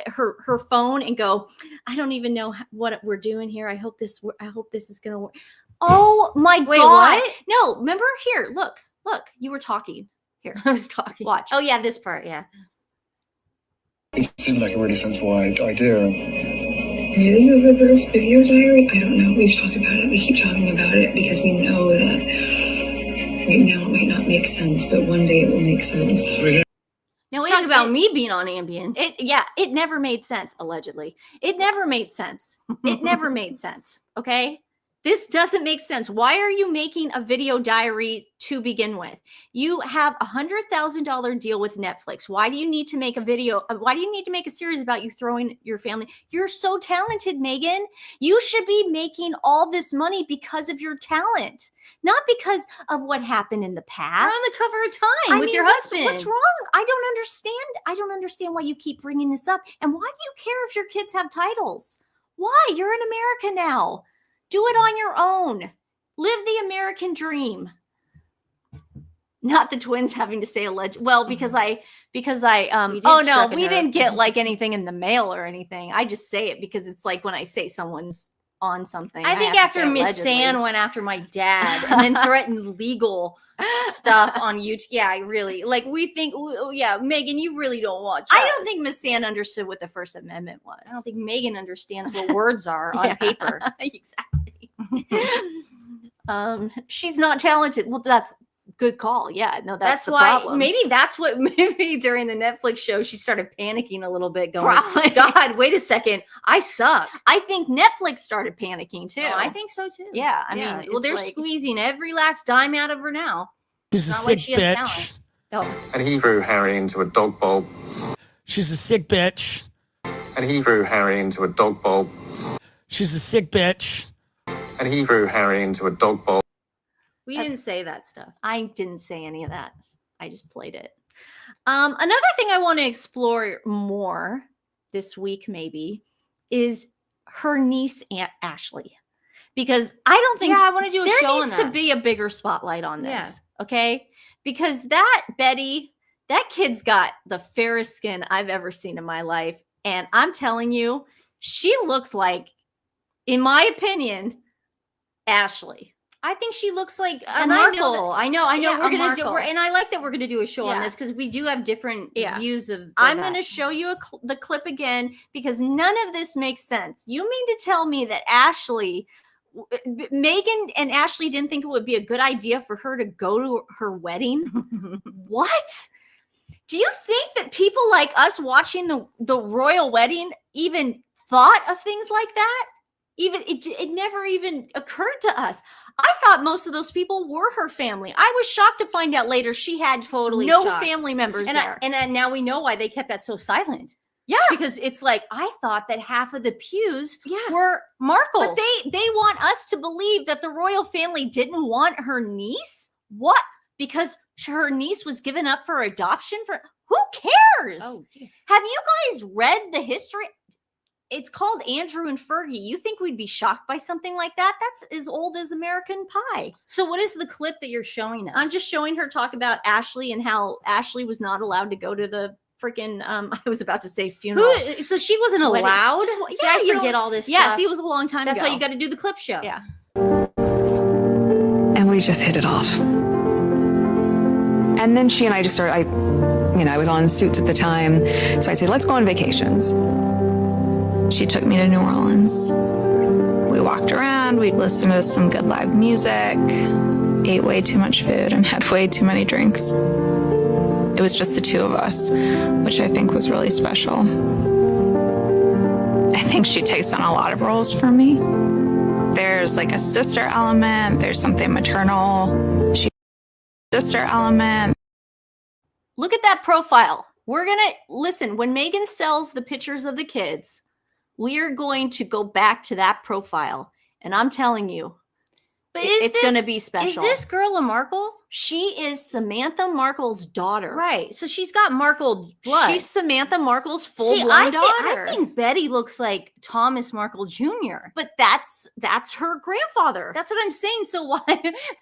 her phone and go, I don't even know what we're doing here. I hope this is gonna work. Oh my Wait, god! what? No, remember here. Look, you were talking. Here, I was talking. watch. Oh yeah, this part. Yeah. It seemed like a really sensible idea. Maybe this is the girl's video diary. I don't know. We've talked about it. We keep talking about it because we know that right now it might not make sense, but one day it will make sense. No, Talk about me being on Ambien. It never made sense. Allegedly, it never made sense. It never made sense. Okay. This doesn't make sense. Why are you making a video diary to begin with? You have $100,000 deal with Netflix. Why do you need to make a video? Why do you need to make a series about you throwing your family? You're so talented, Meghan. You should be making all this money because of your talent, not because of what happened in the You're past. on the cover of Time with your husband. What's wrong? I don't understand. I don't understand why you keep bringing this up. And why do you care if your kids have titles? Why? You're in America now. Do it on your own. Live the American dream. Not the twins having to say alleged. Well, because I We did oh no, struck a we note. didn't get like anything in the mail or anything. I just say it because it's like when I say someone's on something. I think have to after say Miss allegedly. San went after my dad and then threatened legal stuff on YouTube. Yeah, really. Like we think, yeah, Meghan, you really don't watch. I don't us. think Miss San understood what the First Amendment was. I don't think Meghan understands what words are on Yeah, paper. Exactly. She's not talented. Well, that's good call. Yeah, no, that's the why problem. maybe during the Netflix show she started panicking a little bit, going, Probably. God, wait a second, I suck. I think Netflix started panicking too. Oh, I think so too. Yeah, I Yeah. mean, well, it's they're like- squeezing every last dime out of her now. She's a Not like sick she has bitch. talent. Oh, And he threw Harry into a dog bowl. She's a sick bitch. And he threw Harry into a dog bowl. She's a sick bitch. And he threw Harry into a dog bowl. we didn't say that stuff. I didn't say any of that. I just played it. Another thing I want to explore more this week, maybe, is her niece, Aunt Ashley, because I don't think Yeah, I want to do a there show on needs to that. be a bigger spotlight on this. Yeah. Okay, because that Betty, that kid's got the fairest skin I've ever seen in my life, and I'm telling you, she looks like, in my opinion, Ashley. I think she looks like a And I know Markle. I know. Yeah, We're a gonna do, Markle. and I like that we're gonna do a show on Yeah. this because we do have different Yeah. views of. I'm that. going to show you the clip again because none of this makes sense. You mean to tell me that Meghan and Ashley didn't think it would be a good idea for her to go to her wedding? What? Do you think that people like us watching the royal wedding even thought of things like that? Even it never even occurred to us. I thought most of those people were her family. I was shocked to find out later she had Totally no shocked. family members and there. now we know why they kept that so silent. Yeah. Because it's like, I thought that half of the pews Yeah. were Markles. But they want us to believe that the royal family didn't want her niece. What? Because her niece was given up for adoption? For who cares? Oh, dear. Have you guys read the history? It's called Andrew and Fergie. You think we'd be shocked by something like that? That's as old as American Pie. So what is the clip that you're showing us? I'm just showing her talk about Ashley and how Ashley was not allowed to go to the freaking I was about to say funeral. So she wasn't Wedding. allowed? Just- See, yeah, I you forget don't- all this Yeah, stuff. see, it was a long time That's ago. why you got to do the clip show. Yeah. And we just hit it off. And then she and I just started, I was on Suits at the time. So I said, let's go on vacations. She took me to New Orleans. We walked around, we listened to some good live music, ate way too much food, and had way too many drinks. It was just the two of us, which I think was really special. I think she takes on a lot of roles for me. There's like a sister element, there's something maternal. Sister element. Look at that profile. We're going to listen. When Meghan sells the pictures of the kids, we are going to go back to that profile. And I'm telling you, But it's going to be special. Is this girl a Markle? She is Samantha Markle's daughter. Right. So she's got Markle blood. She's Samantha Markle's See, full-blown daughter. I think Betty looks like Thomas Markle Jr. But that's her grandfather. That's what I'm saying. So why?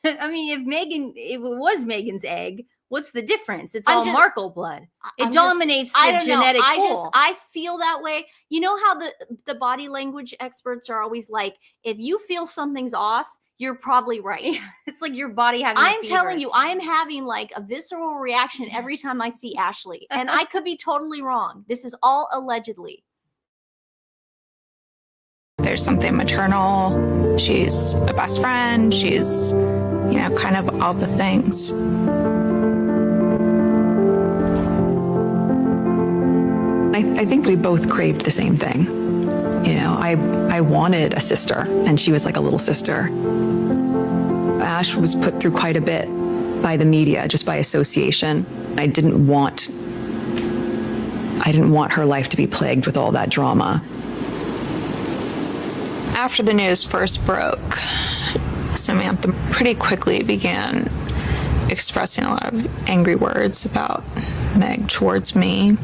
I mean, if it was Meghan's egg, what's the difference? It's all Markle blood. It dominates the genetic pool. I feel that way. You know how the body language experts are always like, if you feel something's off, you're probably right. It's like your body having I'm telling you, I am having like a visceral reaction every time I see Ashley. And I could be totally wrong. This is all allegedly. There's something maternal. She's a best friend. She's, kind of all the things. I think we both craved the same thing. I wanted a sister, and she was like a little sister. Ash was put through quite a bit by the media, just by association. I didn't want her life to be plagued with all that drama. After the news first broke, Samantha pretty quickly began expressing a lot of angry words about Meg towards me.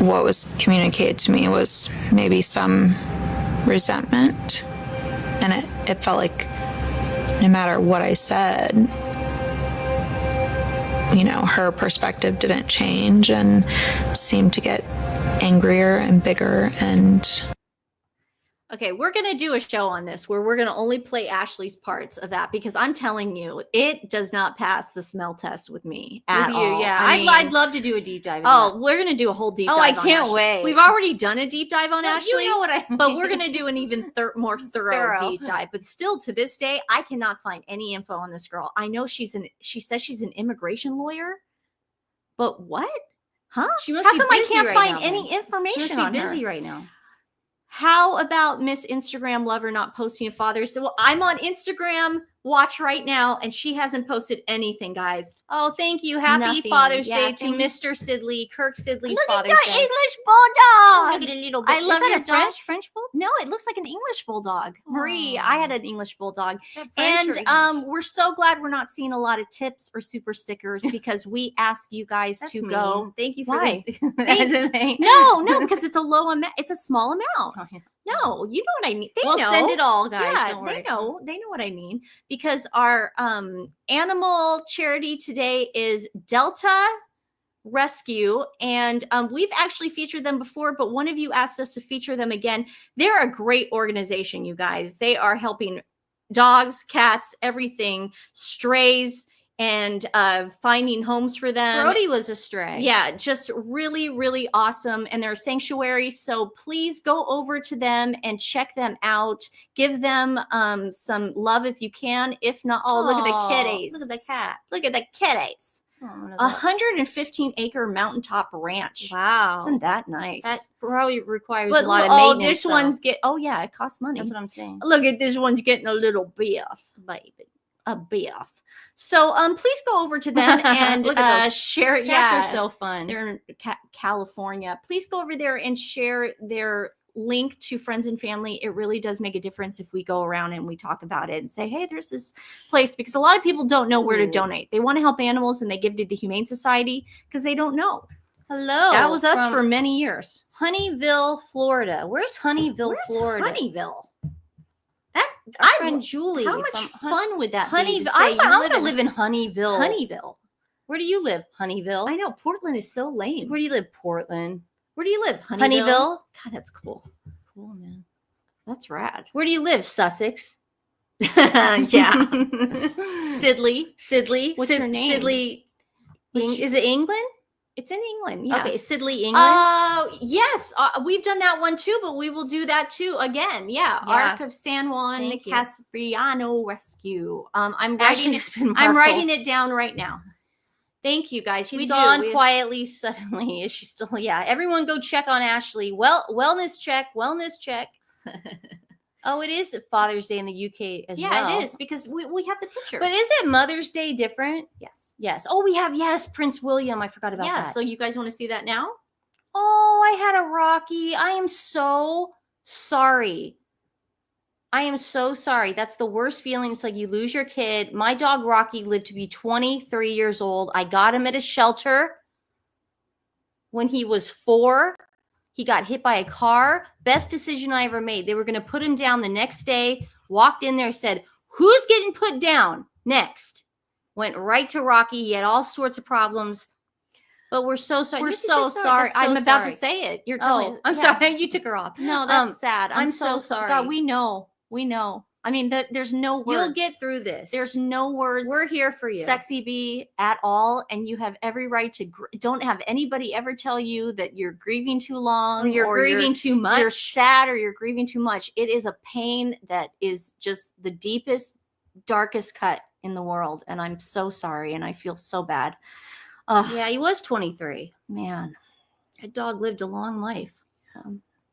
What was communicated to me was maybe some resentment, and it felt like no matter what I said, her perspective didn't change and seemed to get angrier and bigger. And Okay, we're going to do a show on this where we're going to only play Ashley's parts of that, because I'm telling you, it does not pass the smell test with me at all. Yeah. I mean, I'd love to do a deep dive. we're going to do a whole deep dive I on can't Ashley. wait. We've already done a deep dive on Ashley. You know what I mean. But we're going to do an even more thorough deep dive. But still, to this day, I cannot find any info on this girl. I know she says she's an immigration lawyer, but what? Huh? She must How be come I busy can't right find now, any then. information She on must be her? busy right now. How about Miss Instagram Lover not posting a Father's Day? Well, I'm on Instagram Watch right now, and she hasn't posted anything, guys. Oh, thank you. Happy Nothing. Father's Yeah, Day to thank you. Mr. Sidley, Kirk Sidley's Look Father's at Day. that English bulldog. Look at a little. I love Is that your a French dog. French bull? No, it looks like an English bulldog. Marie, I had an English bulldog. Is that French or And English? we're so glad we're not seeing a lot of tips or super stickers, because we ask you guys That's to mean. go. Thank you for Why? the No, because it's a low amount. It's a small amount. Oh, yeah. No, you know what I mean. They We'll know. send it all, guys. Yeah, Don't they worry. know. They know what I mean, because our animal charity today is Delta Rescue, and we've actually featured them before, but one of you asked us to feature them again. They're a great organization, you guys. They are helping dogs, cats, everything, strays, and finding homes for them. Parody was a stray. Yeah, just really, really awesome. And they're a sanctuary. So please go over to them and check them out. Give them some love if you can. If not, look at the kitties. Look at the cat. Look at the kitties. Oh, look at A that. 115-acre mountaintop ranch. Wow. Isn't that nice? That probably requires But a lot of oh, maintenance. this one's it costs money. That's what I'm saying. Look at this one's getting a little biff. Baby. a bath. So please go over to them and Look at those share. Cats are so fun. They're in California. Please go over there and share their link to friends and family. It really does make a difference if we go around and we talk about it and say, hey, there's this place, because a lot of people don't know where to donate. They want to help animals and they give to the Humane Society because they don't know. Hello. That was us from for many years. Honeyville, Florida. Where's Honeyville, Where's Florida? Honeyville? Our friend Julie. How much fun would that be? Honeyville. To I say want to live in Honeyville. Honeyville. Where do you live? Honeyville. I know Portland is so lame. Where do you live? Portland. Where do you live? Honeyville. God, that's cool. Cool, man. That's rad. Where do you live? Sussex. Yeah. Sidley. Sidley. What's your name? Sidley. Is it England? It's in England. Yeah. Okay, Sidley, England. Yes, we've done that one too, but we will do that too again. Yeah. Ark of San Juan Thank you. Caspiano Rescue. I'm Ashley's been I'm marveled. writing it down right now. Thank you guys. She's gone quietly, suddenly. Is she still? Yeah. Everyone go check on Ashley. Wellness check. Oh, it is Father's Day in the UK as well. Yeah, it is, because we have the pictures. But is it Mother's Day different? Yes. Yes. Oh, we have, Prince William. I forgot about Yeah. that. So you guys want to see that now? Oh, I had a Rocky. I am so sorry. I am so sorry. That's the worst feeling. It's like you lose your kid. My dog Rocky lived to be 23 years old. I got him at a shelter when he was 4. He got hit by a car. Best decision I ever made. They were going to put him down the next day. Walked in there, said, who's getting put down next? Went right to Rocky. He had all sorts of problems. But we're so sorry. We're Did you so say sorry. That's so I'm about to sorry. say it. You're telling. I'm yeah. sorry. You took her off. No, that's sad. I'm so sorry. God, we know. I mean, there's no words. You'll get through this. There's no words. We're here for you. Sexy bee at all, and you have every right to don't have anybody ever tell you that you're grieving too long or you're grieving too much. You're sad or you're grieving too much. It is a pain that is just the deepest, darkest cut in the world, and I'm so sorry, and I feel so bad. Yeah, he was 23. Man, that dog lived a long life.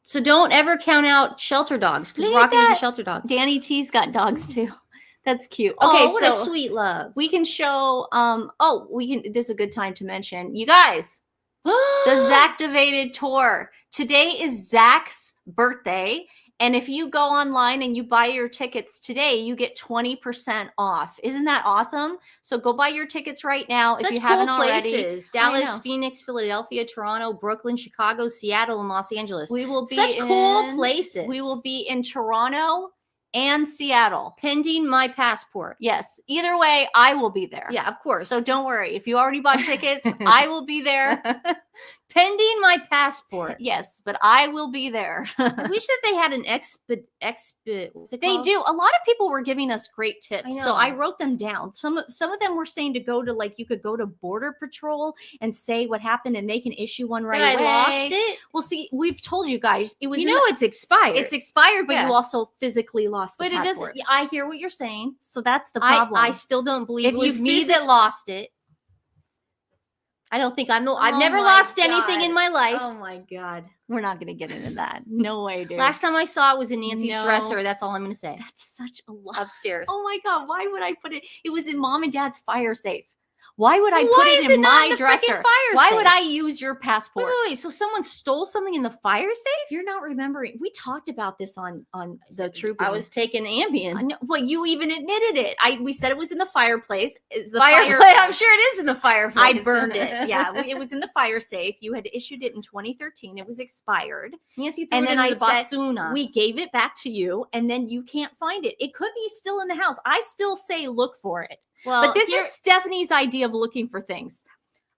So don't ever count out shelter dogs, because Rocky was a shelter dog. Danny T's got dogs too. That's cute. Okay, Okay, what so a sweet love. we can show. This is a good time to mention, you guys, the Zactivated tour. Today is Zach's birthday, and if you go online and you buy your tickets today, you get 20% off. Isn't that awesome? So go buy your tickets right now if you haven't already. Places: Dallas, Phoenix, Philadelphia, Toronto, Brooklyn, Chicago, Seattle, and Los Angeles. We will be such cool places. We will be in Toronto and Seattle, pending my passport. Yes, either way, I will be there. Yeah, of course. So don't worry. If you already bought tickets, I will be there. Pending my passport. Yes, but I will be there. I wish that they had an what's it They called? do. A lot of people were giving us great tips, so know. I wrote them down. Some of them were saying to go to, like, you could go to Border Patrol and say what happened, and they can issue one right away. I lost it. Well, see, we've told you guys it was. It's expired. It's expired, but Yeah. you also physically lost the But passport. it doesn't. I hear what you're saying. So that's the problem. I still don't believe If it was you me that lost it. I don't think I've never my lost anything God. in my life. Oh my God. We're not going to get into that. No way, dude. Last time I saw it was in Nancy's No. dresser. That's all I'm going to say. That's such a lot. Upstairs. Oh my God. Why would I put it? It was in Mom and Dad's fire safe. Why would I Why put is it it in not my in the dresser? freaking fire Why safe? would I use your passport? Wait. So someone stole something in the fire safe? You're not remembering. We talked about this on the Troop. I was taking Ambien. I know, well, you even admitted it. We said it was in the fireplace. The Fireplace. I'm sure it is in the fireplace. I burned it. Yeah, it was in the fire safe. You had issued it in 2013. It was expired. Nancy threw And it then in I the said, basuna. we gave it back to you, and then you can't find it. It could be still in the house. I still say look for it. Well, But this is Stephanie's idea of looking for things.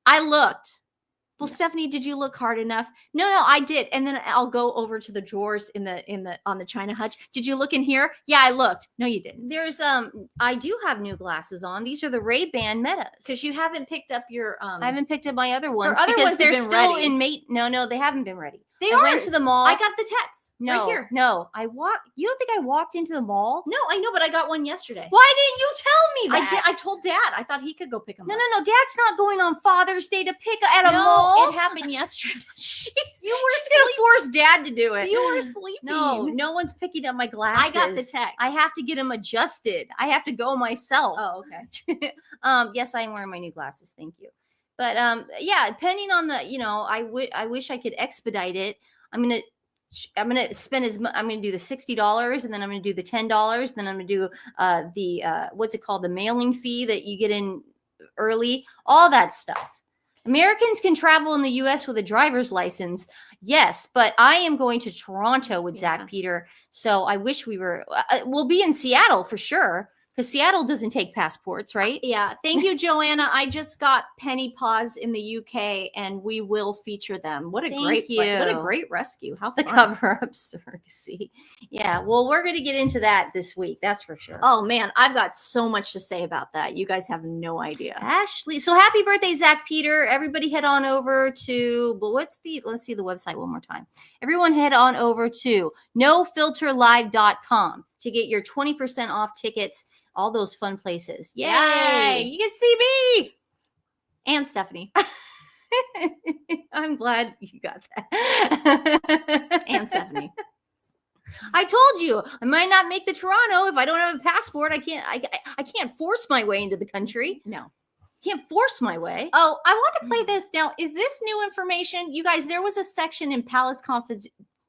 I looked. Well, Stephanie, did you look hard enough? No, I did. And then I'll go over to the drawers on the china hutch. Did you look in here? Yeah, I looked. No, you didn't. There's I do have new glasses on. These are the Ray-Ban Metas. Because you haven't picked up your I haven't picked up my other ones other because ones have they're been still ready. in mate. No, they haven't been ready. They I went to the mall. I got the text. No, right here. no. You don't think I walked into the mall? No, I know, but I got one yesterday. Why didn't you tell me that? I did. I told Dad. I thought he could go pick them No, up. no, no. Dad's not going on Father's Day to pick at a No, mall. it happened yesterday. She's gonna force Dad to do it. You were sleeping. No one's picking up my glasses. I got the text. I have to get them adjusted. I have to go myself. Oh, okay. Yes, I am wearing my new glasses. Thank you. But yeah, depending on the, I wish I could expedite it. I'm gonna spend I'm gonna do the $60, and then I'm gonna do the $10, then I'm gonna do the what's it called, the mailing fee that you get in early, all that stuff. Americans can travel in the U.S. with a driver's license, yes, but I am going to Toronto with Zach Peter, so I wish we were. We'll be in Seattle for sure. Because Seattle doesn't take passports, right? Yeah. Thank you, Joanna. I just got penny paws in the UK, and we will feature them. What a great rescue! How the fun. cover-up surrogacy. Yeah. Well, we're going to get into that this week. That's for sure. Oh man, I've got so much to say about that. You guys have no idea. Ashley, so happy birthday, Zach Peter! Everybody head on over to. But let's see the website one more time. Everyone head on over to nofilterlive.com to get your 20% off tickets. All those fun places. Yay! You can see me and Stephanie. I'm glad you got that. And Stephanie. I told you I might not make the Toronto if I don't have a passport. I can't force my way into the country. No. Can't force my way. Oh, I want to play this now. Is this new information? You guys, there was a section in Palace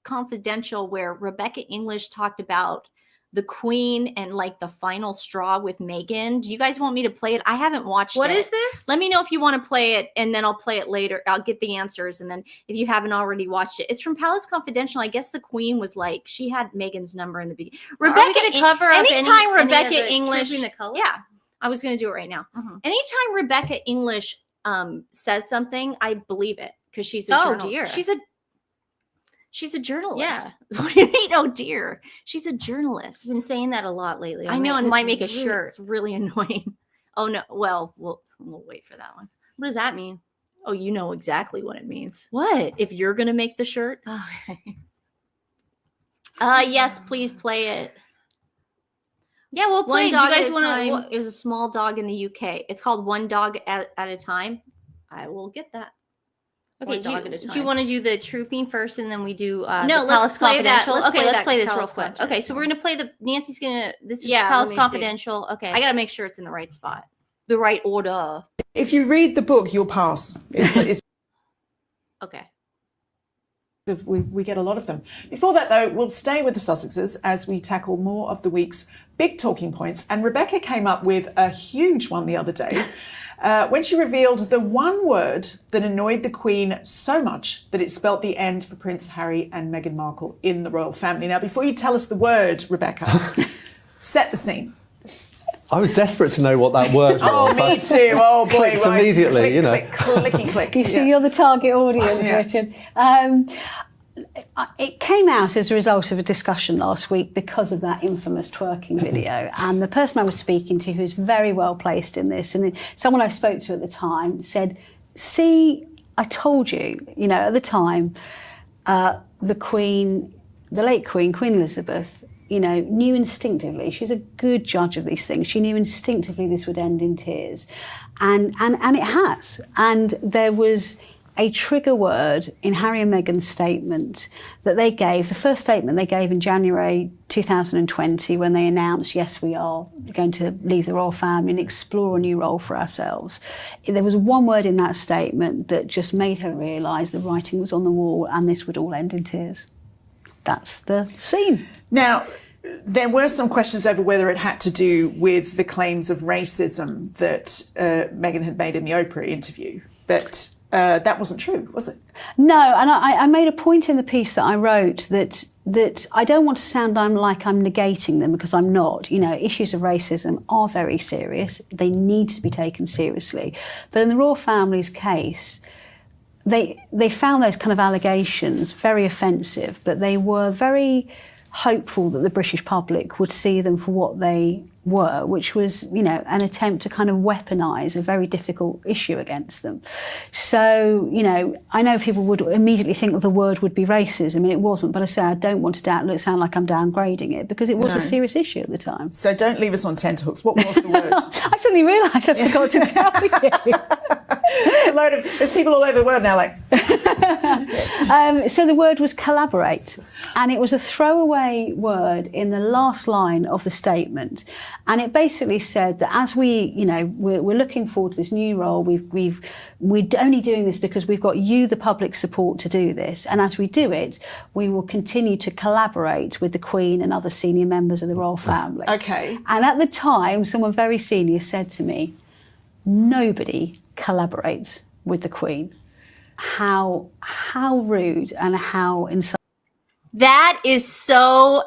Confidential where Rebecca English talked about the Queen and like the final straw with Meghan. Do you guys want me to play it? I haven't watched it. What is this? Let me know if you want to play it, and then I'll play it later. I'll get the answers, and then if you haven't already watched it, it's from Palace Confidential. I guess the Queen was like, she had Meghan's number in the beginning. Rebecca, cover up anytime any Rebecca English, the color? yeah, I was going to do it right now. Anytime Rebecca English says something, I believe it because she's a journalist. Dear. She's a journalist. Yeah. What do you mean, oh dear? She's a journalist. I've been saying that a lot lately. I know, and might make a really, shirt. It's really annoying. Oh no. Well, we'll wait for that one. What does that mean? Oh, you know exactly what it means. What? If you're gonna make the shirt. Okay. Yes, please play it. Yeah, we'll play. One Do dog you guys at a want time to? is a small dog in the UK. It's called One Dog at a Time. I will get that. Okay, One dog at a do you time. want to do the trooping first, and then we do No, the let's Palace play that. Confidential? Let's play Let's that play this real Palace quick. Okay, so Confidential. we're gonna play the. Nancy's gonna. This is Yeah, Palace let me see. Confidential. Okay, I gotta make sure it's in the right spot. the right order. If you read the book, you'll pass. It's Okay. we get a lot of them. Before that, though, we'll stay with the Sussexes as we tackle more of the week's big talking points. And Rebecca came up with a huge one the other day when she revealed the one word that annoyed the Queen so much that it spelt the end for Prince Harry and Meghan Markle in the royal family. Now, before you tell us the word, Rebecca, set the scene. I was desperate to know what that word was. Oh, me too. Oh, boy. Clicked immediately, click, you know. Click. You see, you're the target audience, Yeah. Richard. It came out as a result of a discussion last week because of that infamous twerking video. And the person I was speaking to, who's very well placed in this, and someone I spoke to at the time said, see, I told you, at the time, the Queen, the late Queen Elizabeth, knew instinctively, she's a good judge of these things, she knew instinctively this would end in tears. And it has. And there was a trigger word in Harry and Meghan's statement that they gave, the first statement they gave in January 2020 when they announced, yes, we are going to leave the royal family and explore a new role for ourselves. There was one word in that statement that just made her realise the writing was on the wall and this would all end in tears. That's the scene. Now, there were some questions over whether it had to do with the claims of racism that Meghan had made in the Oprah interview, but that wasn't true, was it? No, and I made a point in the piece that I wrote that I don't want to sound like I'm negating them, because I'm not. Issues of racism are very serious. They need to be taken seriously. But in the royal family's case, they found those kind of allegations very offensive, but they were very hopeful that the British public would see them for what they were, which was, you know, an attempt to kind of weaponise a very difficult issue against them. So, you know, I know people would immediately think that the word would be racism, and it wasn't, but I say I don't want to sound like I'm downgrading it, because it was a serious issue at the time. So don't leave us on tenterhooks. What was the word? I suddenly realised I forgot to tell you. There's people all over the world now like... So the word was collaborate, and it was a throwaway word in the last line of the statement, and it basically said that as we, you know, we're looking forward to this new role, we're only doing this because we've got you, the public, support to do this, and as we do it, we will continue to collaborate with the Queen and other senior members of the royal family. Okay. And at the time, someone very senior said to me, nobody collaborates with the Queen. How rude and how insulting. That is so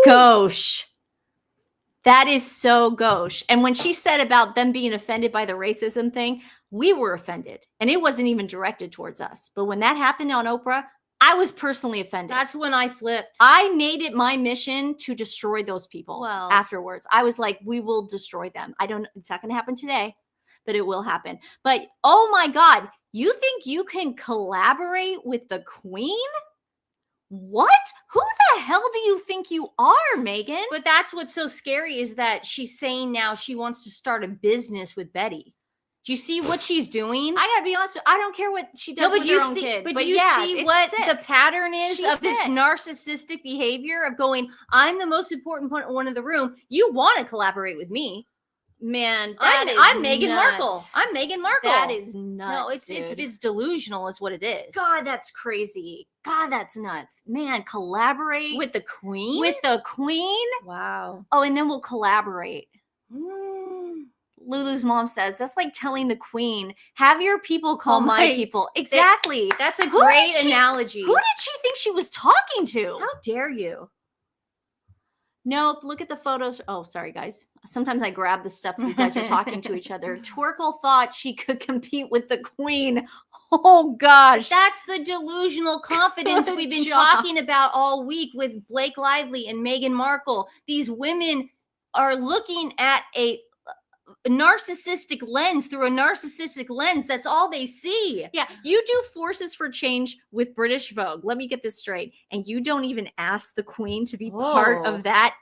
gauche. That is so gauche. And when she said about them being offended by the racism thing, we were offended. And it wasn't even directed towards us. But when that happened on Oprah, I was personally offended. That's when I flipped. I made it my mission to destroy those people afterwards. I was like, we will destroy them. It's not going to happen today, but it will happen. But oh my God, you think you can collaborate with the Queen? What? Who the hell do you think you are, Meghan? But that's what's so scary, is that she's saying now she wants to start a business with Betty. Do you see what she's doing? I gotta be honest, I don't care what she does with her own kid. But do you see what the pattern is of this narcissistic behavior of going, I'm the most important one in the room. You want to collaborate with me. Man, I'm Meghan Markle. I'm Meghan Markle. That is nuts. No, it's delusional is what it is. God, that's crazy. God, that's nuts. Man, collaborate with the Queen? With the Queen? Wow. Oh, and then we'll collaborate. Lulu's mom says that's like telling the Queen, have your people call my people. Exactly. That's a great analogy. Who did she think she was talking to? How dare you? Nope. Look at the photos. Oh, sorry, guys. Sometimes I grab the stuff that you guys are talking to each other. Twerkle thought she could compete with the Queen. Oh, gosh. That's the delusional confidence we've been talking about all week with Blake Lively and Meghan Markle. These women are looking at a narcissistic lens through a narcissistic lens. That's all they see. Yeah, you do Forces for Change with British Vogue. Let me get this straight. And you don't even ask the Queen to be part of that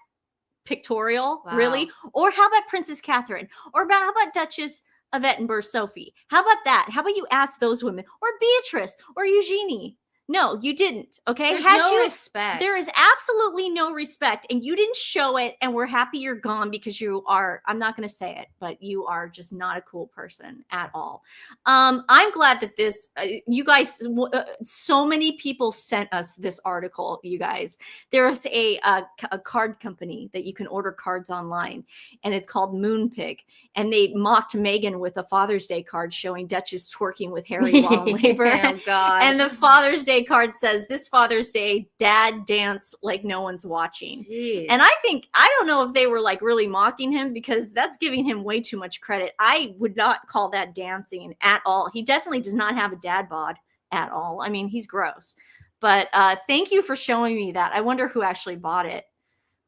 pictorial, really? Or how about Princess Catherine? Or how about Duchess of Edinburgh Sophie? How about that? How about you ask those women? Or Beatrice or Eugenie? No, you didn't. Okay. There's no respect. There is absolutely no respect, and you didn't show it. And we're happy you're gone because you are, I'm not going to say it, but you are just not a cool person at all. I'm glad that this, you guys, so many people sent us this article, you guys. There's a card company that you can order cards online, and it's called Moonpig. And they mocked Meghan with a Father's Day card showing Duchess twerking with Harry while in labor. Oh, God. And the Father's Day card says, this Father's Day, dad dance like no one's watching. Jeez. And I don't know if they were like really mocking him, because that's giving him way too much credit. I would not call that dancing at all. He definitely does not have a dad bod at all. I mean, he's gross. But thank you for showing me that. I wonder who actually bought it.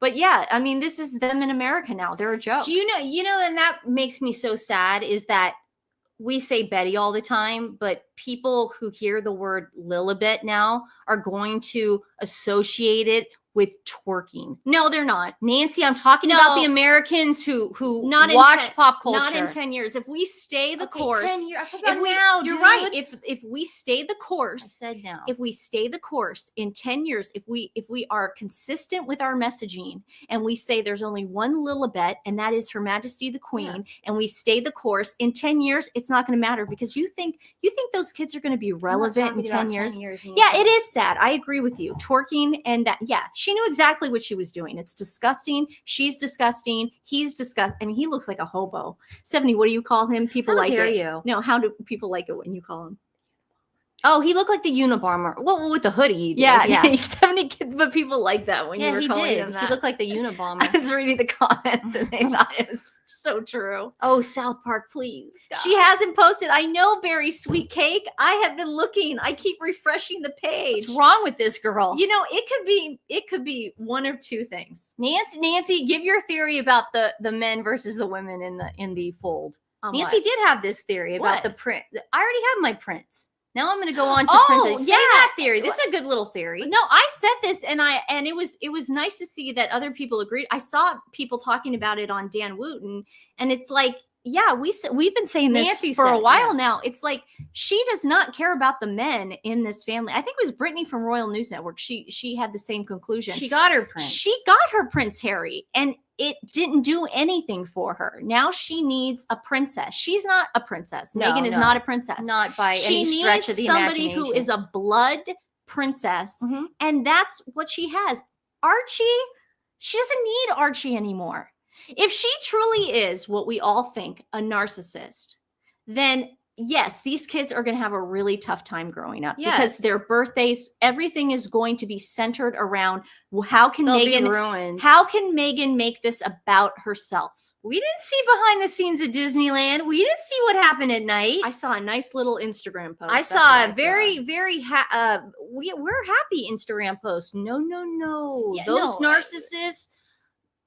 But yeah, I mean, this is them in America now. They're a joke. Do you know, and that makes me so sad, is that we say Betty all the time, but people who hear the word Lilibet now are going to associate it with twerking. No, they're not. Nancy, I'm talking about the Americans who watch pop culture. Not in 10 years. If we stay the course. 10 years. I'm talking about now, you're dude. right. If we stay the course. I said now. If we stay the course in 10 years, if we are consistent with our messaging, and we say there's only one Lilibet, and that is Her Majesty the Queen, and we stay the course, in 10 years, it's not going to matter, because you think those kids are going to be relevant in 10 years. Yeah, it is sad. I agree with you. Twerking and that, yeah. She knew exactly what she was doing. It's disgusting. She's disgusting. He's disgusting. I mean, he looks like a hobo. 70, what do you call him? People how like dare it. You? No, how do people like it when you call him? Oh, he looked like the Unabomber. Well, with the hoodie. He did. Yeah, yeah. he's 70 kids, but people like that when you Yeah, were he calling did. him that. He looked like the I Unabomber. was reading the comments and they thought it was so true. Oh, South Park, please. She hasn't posted. I know, Berry Sweet Cake. I have been looking. I keep refreshing the page. What's wrong with this girl? You know, it could be one of two things. Nancy, give your theory about the men versus the women in the fold. Nancy what? did have this theory about What? the print. I already have my prints. Now I'm going to go on to Oh, Princess. Say yeah. that theory. This is a good little theory. No, I said this and it was nice to see that other people agreed. I saw people talking about it on Dan Wooten, and it's like, yeah, we've been saying this Nancy for said a it, while yeah. now. It's like she does not care about the men in this family. I think it was Brittany from Royal News Network. She had the same conclusion. She got her prince. She got her Prince Harry, and it didn't do anything for her. Now she needs a princess. She's not a princess. No, Meghan is no. not a princess. Not by She any stretch needs of the somebody imagination. who is a blood princess, Mhm. and that's what she has. Archie, she doesn't need Archie anymore. If she truly is what we all think, a narcissist, then yes, these kids are going to have a really tough time growing up because Yes. their birthdays, everything is going to be centered around how can They'll be Meghan ruined. how can Meghan make this about herself? We didn't see behind the scenes at Disneyland. We didn't see what happened at night. I saw a nice little Instagram post. I That's saw what a very we're happy Instagram post. No. Yeah, Those no, narcissists,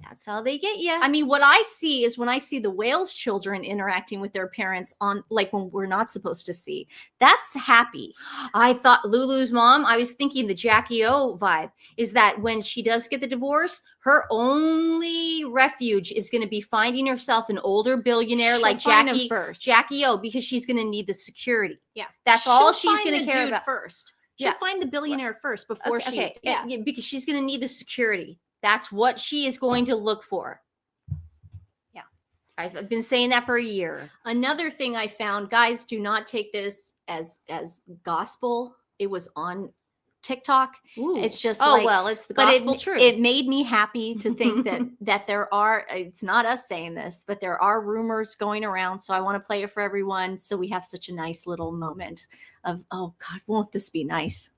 that's how they get you. I mean, what I see is when I see the Wales children interacting with their parents on like when we're not supposed to see, that's happy. I thought Lulu's mom, I was thinking the Jackie O vibe is that when she does get the divorce, her only refuge is going to be finding herself an older billionaire She'll like find him Jackie first. Jackie O, because she's going to need the security. Yeah, That's all She'll she's find going to the care dude about. first. She'll Yeah. find the billionaire first before Okay, yeah. because she's going to need the security. That's what she is going to look for. Yeah. I've been saying that for a year. Another thing I found, guys, do not take this as gospel. It was on TikTok. Ooh. It's just oh like, well, it's the but gospel truth. it made me happy to think that there are, it's not us saying this, but there are rumors going around. So I want to play it for everyone. So we have such a nice little moment of, oh God, won't this be nice?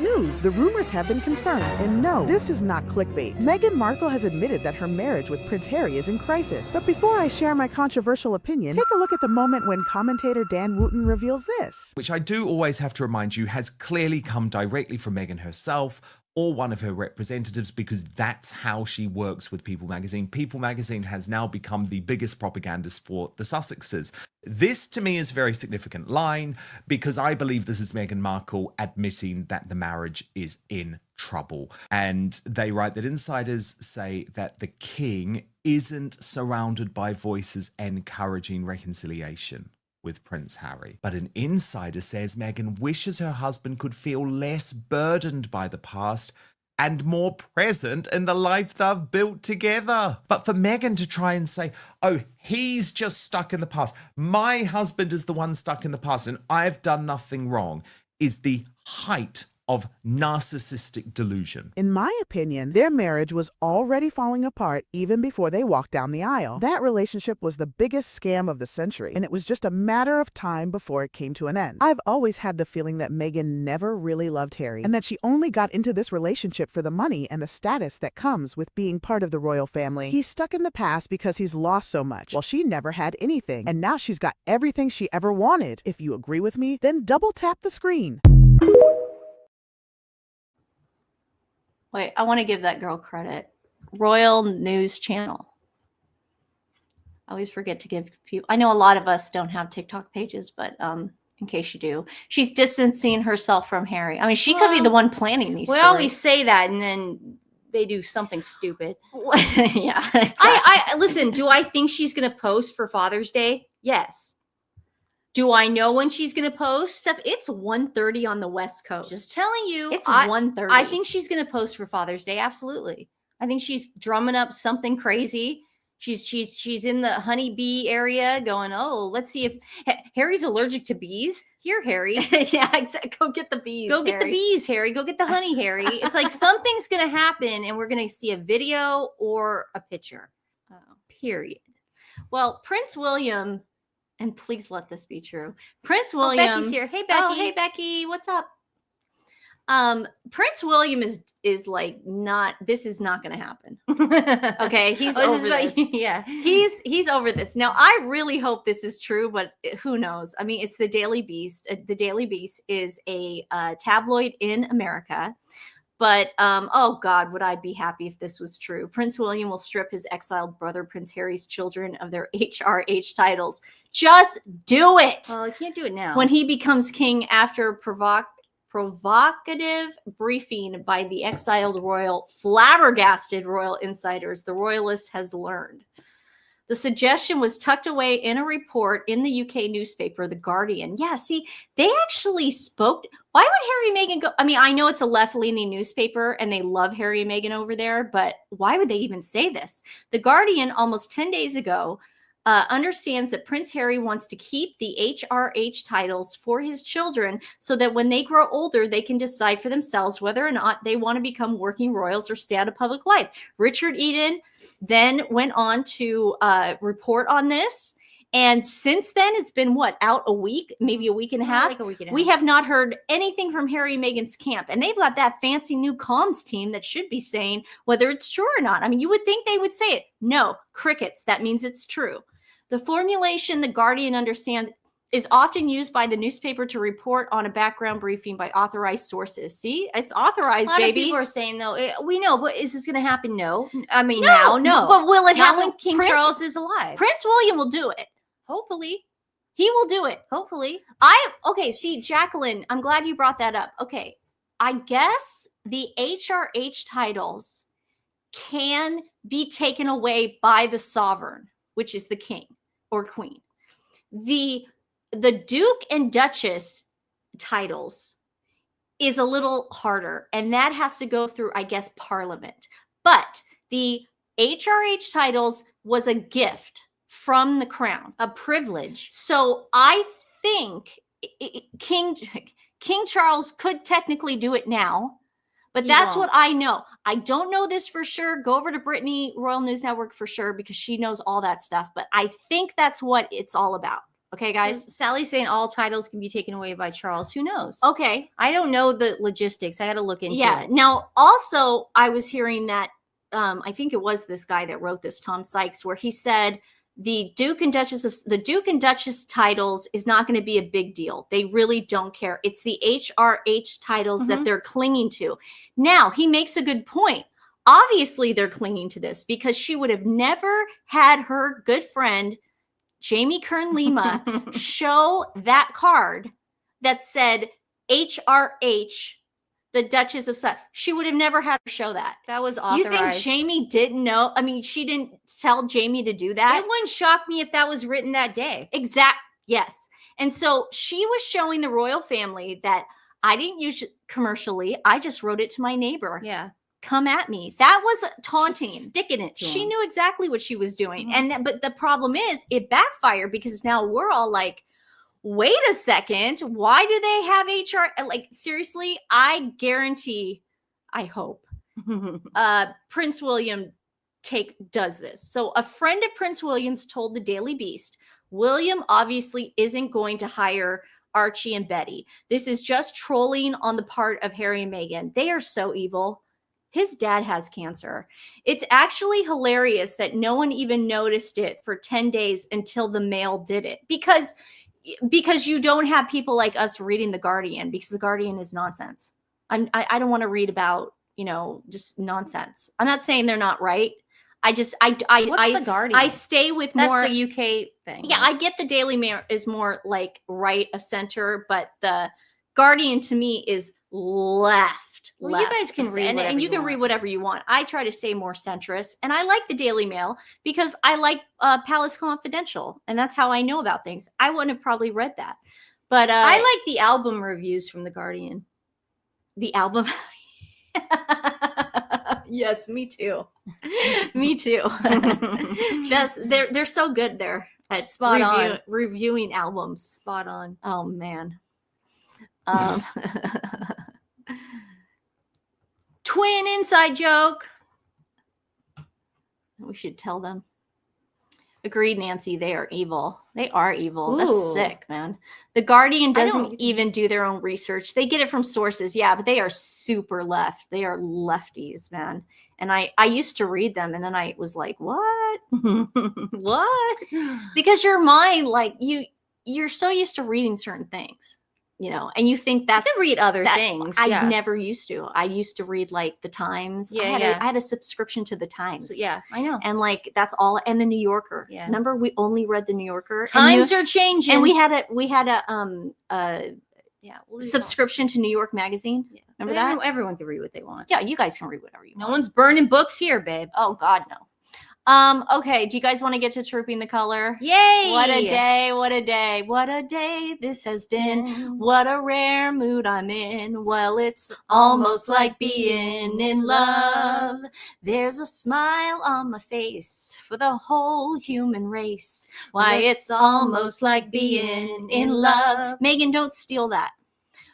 News. The rumors have been confirmed, and no, this is not clickbait. Meghan Markle has admitted that her marriage with Prince Harry is in crisis. But before I share my controversial opinion, take a look at the moment when commentator Dan Wooten reveals this. Which I do always have to remind you has clearly come directly from Meghan herself or one of her representatives, because that's how she works with People magazine. People magazine has now become the biggest propagandist for the Sussexes. This to me is a very significant line, because I believe this is Meghan Markle admitting that the marriage is in trouble. And they write that insiders say that the king isn't surrounded by voices encouraging reconciliation with Prince Harry. But an insider says Meghan wishes her husband could feel less burdened by the past and more present in the life they've built together. But for Meghan to try and say, oh, he's just stuck in the past, my husband is the one stuck in the past and I've done nothing wrong, is the height of narcissistic delusion. In my opinion, their marriage was already falling apart even before they walked down the aisle. That relationship was the biggest scam of the century, and it was just a matter of time before it came to an end. I've always had the feeling that Meghan never really loved Harry, and that she only got into this relationship for the money and the status that comes with being part of the royal family. He's stuck in the past because he's lost so much, while she never had anything, and now she's got everything she ever wanted. If you agree with me, then double tap the screen. Wait, I want to give that girl credit. Royal News Channel. I always forget to give people. I know a lot of us don't have TikTok pages, but in case you do, she's distancing herself from Harry. I mean, she could be the one planning these. We always say that, and then they do something stupid. Yeah. Exactly. I listen. Do I think she's going to post for Father's Day? Yes. Do I know when she's going to post? Steph, it's 1:30 on the West Coast. Just telling you. It's 1:30. I think she's going to post for Father's Day. Absolutely. I think she's drumming up something crazy. She's in the honeybee area going, oh, let's see if Harry's allergic to bees. Here, Harry. Yeah, exactly. Go get the bees. Go get the bees, Harry. Go get the honey, Harry. It's like something's going to happen and we're going to see a video or a picture. Oh. Period. Well, Prince William and please let this be true. Prince Oh, William. Becky's here. Hey, Becky. Oh, hey, Becky. What's up? Prince William is like not. This is not going to happen. Okay, he's over this. Yeah, he's over this. Now, I really hope this is true, but who knows? I mean, it's the Daily Beast. The Daily Beast is a tabloid in America. But oh God, would I be happy if this was true? Prince William will strip his exiled brother Prince Harry's children of their HRH titles. Just do it. Well, I can't do it now. When he becomes king after provocative briefing by the exiled royal, flabbergasted royal insiders, the royalist has learned. The suggestion was tucked away in a report in the UK newspaper, The Guardian. Yeah, see, they actually spoke. Why would Harry and Meghan go? I mean, I know it's a left-leaning newspaper and they love Harry and Meghan over there, but why would they even say this? The Guardian, almost 10 days ago, understands that Prince Harry wants to keep the HRH titles for his children so that when they grow older, they can decide for themselves whether or not they want to become working royals or stay out of public life. Richard Eden then went on to report on this. And since then, it's been out a week, maybe a week and a half. Like a week and a We half. have not heard anything from Harry and Meghan's camp. And they've got that fancy new comms team that should be saying whether it's true or not. I mean, you would think they would say it. No, crickets. That means it's true. The formulation The Guardian understands is often used by the newspaper to report on a background briefing by authorized sources. See, it's authorized, A lot baby. of people are saying though, we know, but is this going to happen? No, I mean now, no. But will it Not happen when King Charles is alive? Prince William will do it. Hopefully, he will do it. Hopefully, okay. See, Jacqueline, I'm glad you brought that up. Okay, I guess the HRH titles can be taken away by the sovereign, which is the king or queen. The Duke and Duchess titles is a little harder, and that has to go through, I guess, Parliament. But the HRH titles was a gift from the crown, a privilege. So I think King Charles could technically do it now. But that's what I know. I don't know this for sure. Go over to Brittany Royal News Network for sure because she knows all that stuff. But I think that's what it's all about. Okay, guys? So Sally's saying all titles can be taken away by Charles. Who knows? Okay. I don't know the logistics. I got to look into it. Now, also, I was hearing that, I think it was this guy that wrote this, Tom Sykes, where he said the Duke and Duchess titles is not going to be a big deal. They really don't care. It's the HRH titles that they're clinging to. Now, he makes a good point. Obviously, they're clinging to this because she would have never had her good friend, Jamie Kern Lima, show that card that said HRH, the Duchess of Sussex. She would have never had her show that. That was authorized. You think Jamie didn't know? I mean, she didn't tell Jamie to do that? It wouldn't shock me if that was written that day. Yes. And so she was showing the royal family that I didn't use it commercially. I just wrote it to my neighbor. Yeah. Come at me. That was taunting. She's sticking it to him. She knew exactly what she was doing. But the problem is it backfired because now we're all like, wait a second, why do they have HR? Like, seriously, I guarantee, I hope, Prince William does this. So a friend of Prince William's told the Daily Beast, William obviously isn't going to hire Archie and Betty. This is just trolling on the part of Harry and Meghan. They are so evil. His dad has cancer. It's actually hilarious that no one even noticed it for 10 days until the Mail did it. Because you don't have people like us reading The Guardian, because The Guardian is nonsense. I don't want to read about, just nonsense. I'm not saying they're not right. What's The Guardian? I stay with more. That's the UK thing. Yeah, I get the Daily Mail is more like right of center, but the Guardian to me is left. Well, you guys can read whatever and you can read whatever you want. I try to stay more centrist, and I like the Daily Mail because I like Palace Confidential, and that's how I know about things. I wouldn't have probably read that, but I like the album reviews from The Guardian. The album. Yes, me too. Me too. They're so good there at reviewing albums. Spot on. Oh man. TWiN inside joke. We should tell them. Agreed, Nancy. They are evil. They are evil. Ooh. That's sick, man. The Guardian I doesn't don't- even do their own research. They get it from sources, yeah, but they are super left. They are lefties, man. And I used to read them, and then I was like, what? What? Because your mind, like you're so used to reading certain things, you know, and you think that's You can read other things. I yeah. never used to. I used to read like the Times. Yeah, I had a subscription to the Times. So, yeah, I know. And like that's all, and the New Yorker. Yeah. Remember, we only read the New Yorker. Times are changing. And we had a yeah, what was it subscription to New York Magazine. called? Remember But that? everyone can read what they want. Yeah, you guys can read whatever you No want. one's burning books here, babe. Oh God, no. Okay, do you guys want to get to Trooping the Color? Yay! What a day, what a day, what a day this has been. What a rare mood I'm in. Well, it's almost like being in love. There's a smile on my face for the whole human race. Why, it's almost like being in love. Meghan, don't steal that.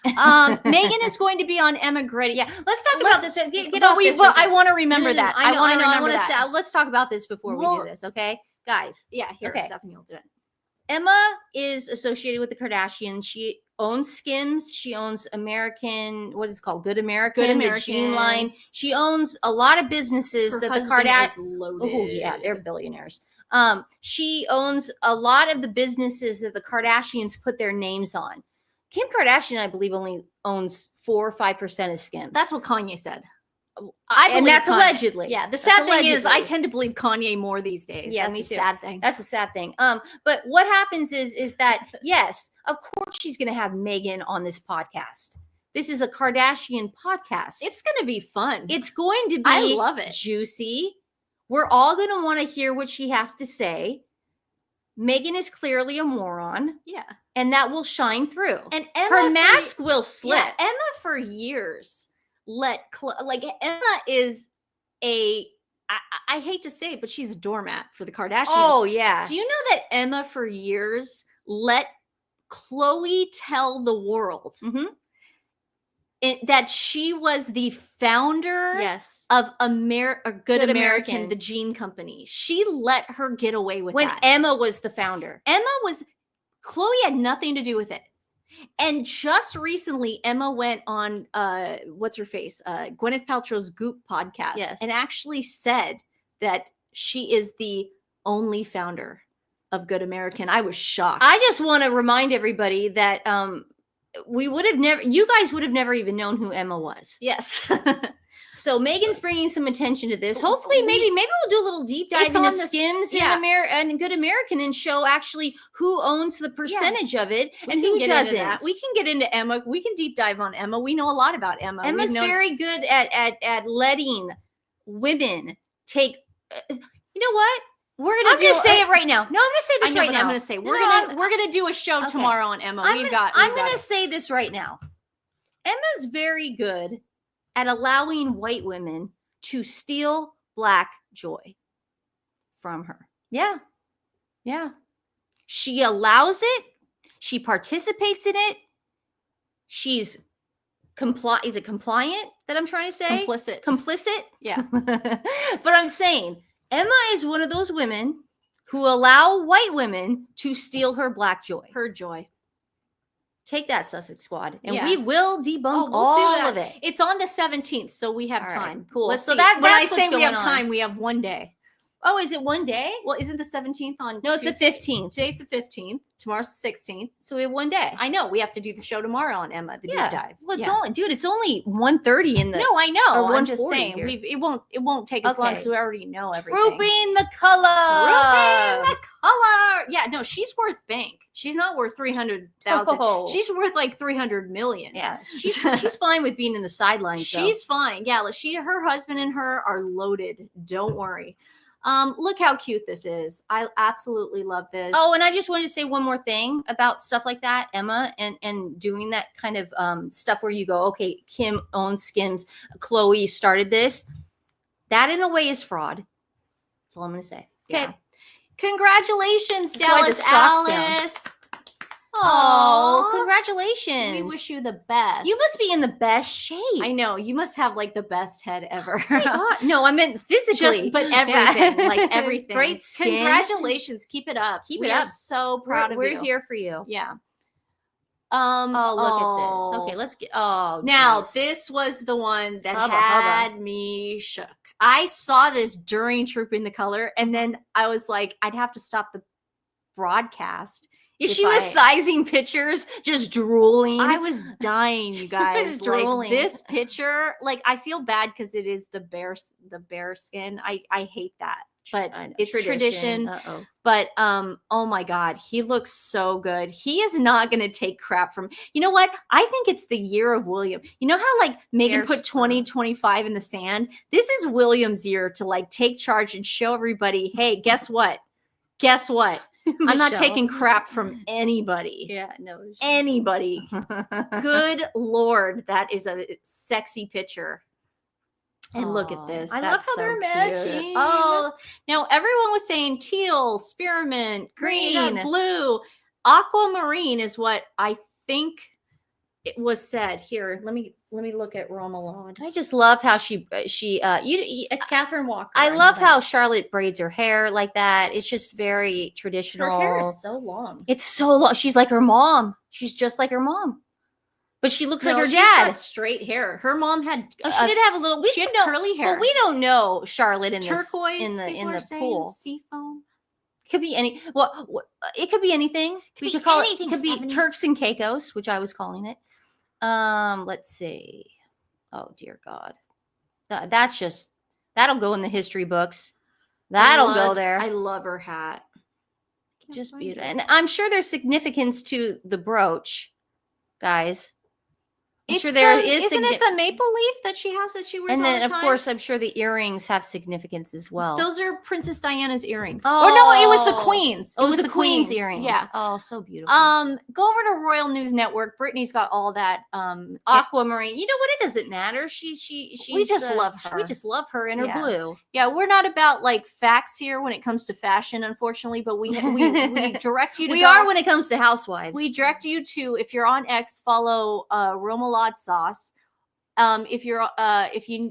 Meghan is going to be on Emma Grady. Yeah, let's talk about this. Get But off this. I want to remember that. I know. want to I remember want to that. say. Let's talk about this before we do this, okay, guys? Yeah, here, Okay. Stephanie will do it. Emma is associated with the Kardashians. She owns Skims. She owns American, what is it called? Good American, Good the American. Jean line. She owns a lot of businesses Her that the husband Kardashians. is loaded. Oh yeah, they're billionaires. She owns a lot of the businesses that the Kardashians put their names on. Kim Kardashian, I believe, only owns 4 or 5% of Skims. That's what Kanye said. and believe that's Kanye. allegedly. Yeah, the That's sad thing is I allegedly. tend to believe Kanye more these days. Yeah, That's me the too. sad thing. That's a sad thing. But what happens is that yes, of course she's going to have Meghan on this podcast. This is a Kardashian podcast. It's going to be fun. It's going to be I love it. Juicy. We're all going to want to hear what she has to say. Meghan is clearly a moron, Yeah. and that will shine through. And Emma her mask will slip. Yeah, Emma for years like Emma is I hate to say it, but she's a doormat for the Kardashians. Oh yeah. Do you know that Emma for years let Khloe tell the world that she was the founder Yes. of Good Good American, American. the jean company? She let her get away with When that. Emma was the founder. Khloe had nothing to do with it. And just recently, Emma went on what's her face? Gwyneth Paltrow's Goop podcast. Yes. And actually said that she is the only founder of Good American. I was shocked. I just want to remind everybody that you guys would have never even known who Emma was. Yes. So Meghan's bringing some attention to this. Hopefully, maybe we'll do a little deep dive It's into on the- Skims yeah. and Good American and show actually who owns the percentage of it We and can who get into that. doesn't. We can get into Emma. We can deep dive on Emma. We know a lot about Emma. We've Emma's known- very good at letting women take. You know what? We're gonna I'm do going to say it right now. No, I'm going to say I this know, right but now. I'm gonna say we're No, gonna do a show Okay. tomorrow on Emma. I'm We've gonna got it. say this right now. Emma's very good at allowing white women to steal black joy from her. Yeah. Yeah. She allows it. She participates in it. She's is it compliant that I'm trying to say? Complicit. Complicit? Yeah. But I'm saying Emma is one of those women who allow white women to steal her black joy. Her joy. Take that, Sussex Squad, and Yeah. we will debunk We'll do all that. of it. It's on the 17th, so we have All right, time. cool. Let's So see. that's when I what's say we have going on. time, we have one day. Oh, is it one day? Well, isn't the 17th on No, it's the Tuesday? 15th. Today's the 15th. Tomorrow's the 16th. So we have one day. I know. We have to do the show tomorrow on Emma, the deep dive. Well, it's Yeah. only, dude, it's only 1:30 in the. No, I know. or I'm just 1:40 saying. here. It won't take us long Okay. because we already know everything. Trooping the color. Trooping the color. Yeah, no, she's worth bank. She's not worth 300,000. Oh. She's worth like 300 million. Yeah, she's fine with being in the sidelines. though. She's fine. Yeah, like her husband and her are loaded. Don't worry. Look how cute this is. I absolutely love this. Oh, and I just wanted to say one more thing about stuff like that, Emma, and doing that kind of stuff where you go, okay, Kim owns Skims, Khloe started this. That in a way is fraud. That's all I'm going to say. Okay. Yeah. Congratulations, That's why the Dallas stock's down. Alice. Oh, Aw. congratulations. We wish you the best. You must be in the best shape. I know. You must have like the best head ever. Oh my God. No, I meant physically. But everything, Yeah. like everything. Great skin. Congratulations. Keep it up. Keep We it are up. so proud of you. We're here for you. Yeah. Oh, look at this. Okay, let's get. Oh, now geez. this was the one that Hubba, had hubba. me shook. I saw this during Trooping the Color, and then I was like, I'd have to stop the broadcast. Yeah, she was sizing pictures, just drooling. I was dying, you guys. was drooling. Like this picture, like I feel bad because it is the bear skin. I hate that, but it's tradition. Uh-oh. But oh my God, he looks so good. He is not going to take crap from. You know what? I think it's the year of William. You know how like Meghan put 2025 in the sand. This is William's year to like take charge and show everybody, hey, guess what? Guess what? I'm not taking crap from anybody. Yeah, no. Anybody. Good Lord, that is a sexy picture. And look at this. I love That's how so they're cute. matching. Oh, now everyone was saying teal, spearmint, green, Green. blue. Aquamarine is what I think it was said. Here, let me look at Romalon. I just love how it's Catherine Walker. I know love that. how Charlotte braids her hair like that. It's just very traditional. Her hair is so long. It's so long. She's like her mom. She's just like her mom. But she looks like her she's dad. got straight hair. Her mom had. She did have a little. She had curly hair. Well, we don't know Charlotte in turquoise in the pool. Seafoam. It could be any. Well, it could be anything. We could call it. It could be Turks and Caicos, which I was calling it. Let's see. Oh dear God, that's just that'll go in the history books. That'll go there. I love her hat. Just beautiful, and I'm sure there's significance to the brooch, guys. I'm sure there is. Isn't it the maple leaf that she has that she wears and all then, the time? of course, I'm sure the earrings have significance as well. Those are Princess Diana's earrings. Oh, no, it was the Queen's. It was the Queen's earrings. Yeah. Oh, so beautiful. Go over to Royal News Network. Brittany's got all that. Aquamarine. You know what? It doesn't matter. She's we just love her. We just love her in her blue. Yeah, we're not about like facts here when it comes to fashion, unfortunately, but we direct you to. We are when it comes to housewives. We direct you to, if you're on X, follow Romalade Sauce. If you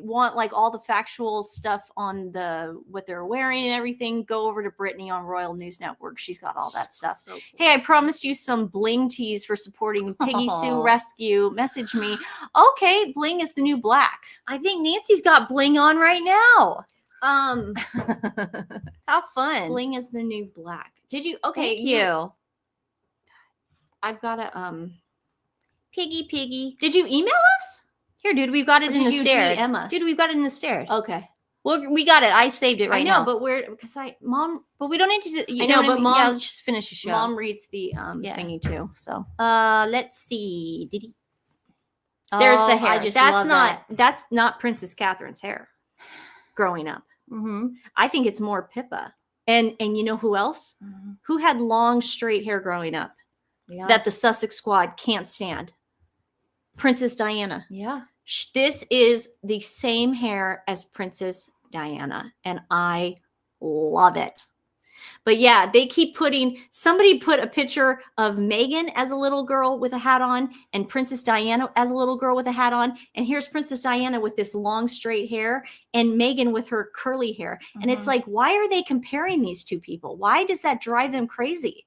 want like all the factual stuff on what they're wearing and everything, go over to Brittany on Royal News Network. She's got all that stuff. So cool. Hey, I promised you some bling tees for supporting Piggy Sue Rescue. Message me. Okay, bling is the new black. I think Nancy's got bling on right now. How fun. Bling is the new black. Did you? Okay, Thank you. I've got a Piggy. Did you email us? Here, dude, we've got it in the stared. Dude, we've got it in the stared. Okay. Well, we got it. I saved it right now. I know, but but we don't need to. I know, but mom, yeah, let's just finish the show. Mom reads the thingy too. So, let's see. Did he? There's the hair. I just love that's not Princess Catherine's hair. Growing up, I think it's more Pippa. And you know who else? Who had long straight hair growing up? Yeah. That the Sussex squad can't stand. Princess Diana. Yeah. This is the same hair as Princess Diana, and I love it. But yeah, they keep somebody put a picture of Meghan as a little girl with a hat on and Princess Diana as a little girl with a hat on. And here's Princess Diana with this long straight hair and Meghan with her curly hair. And it's like, why are they comparing these two people? Why does that drive them crazy?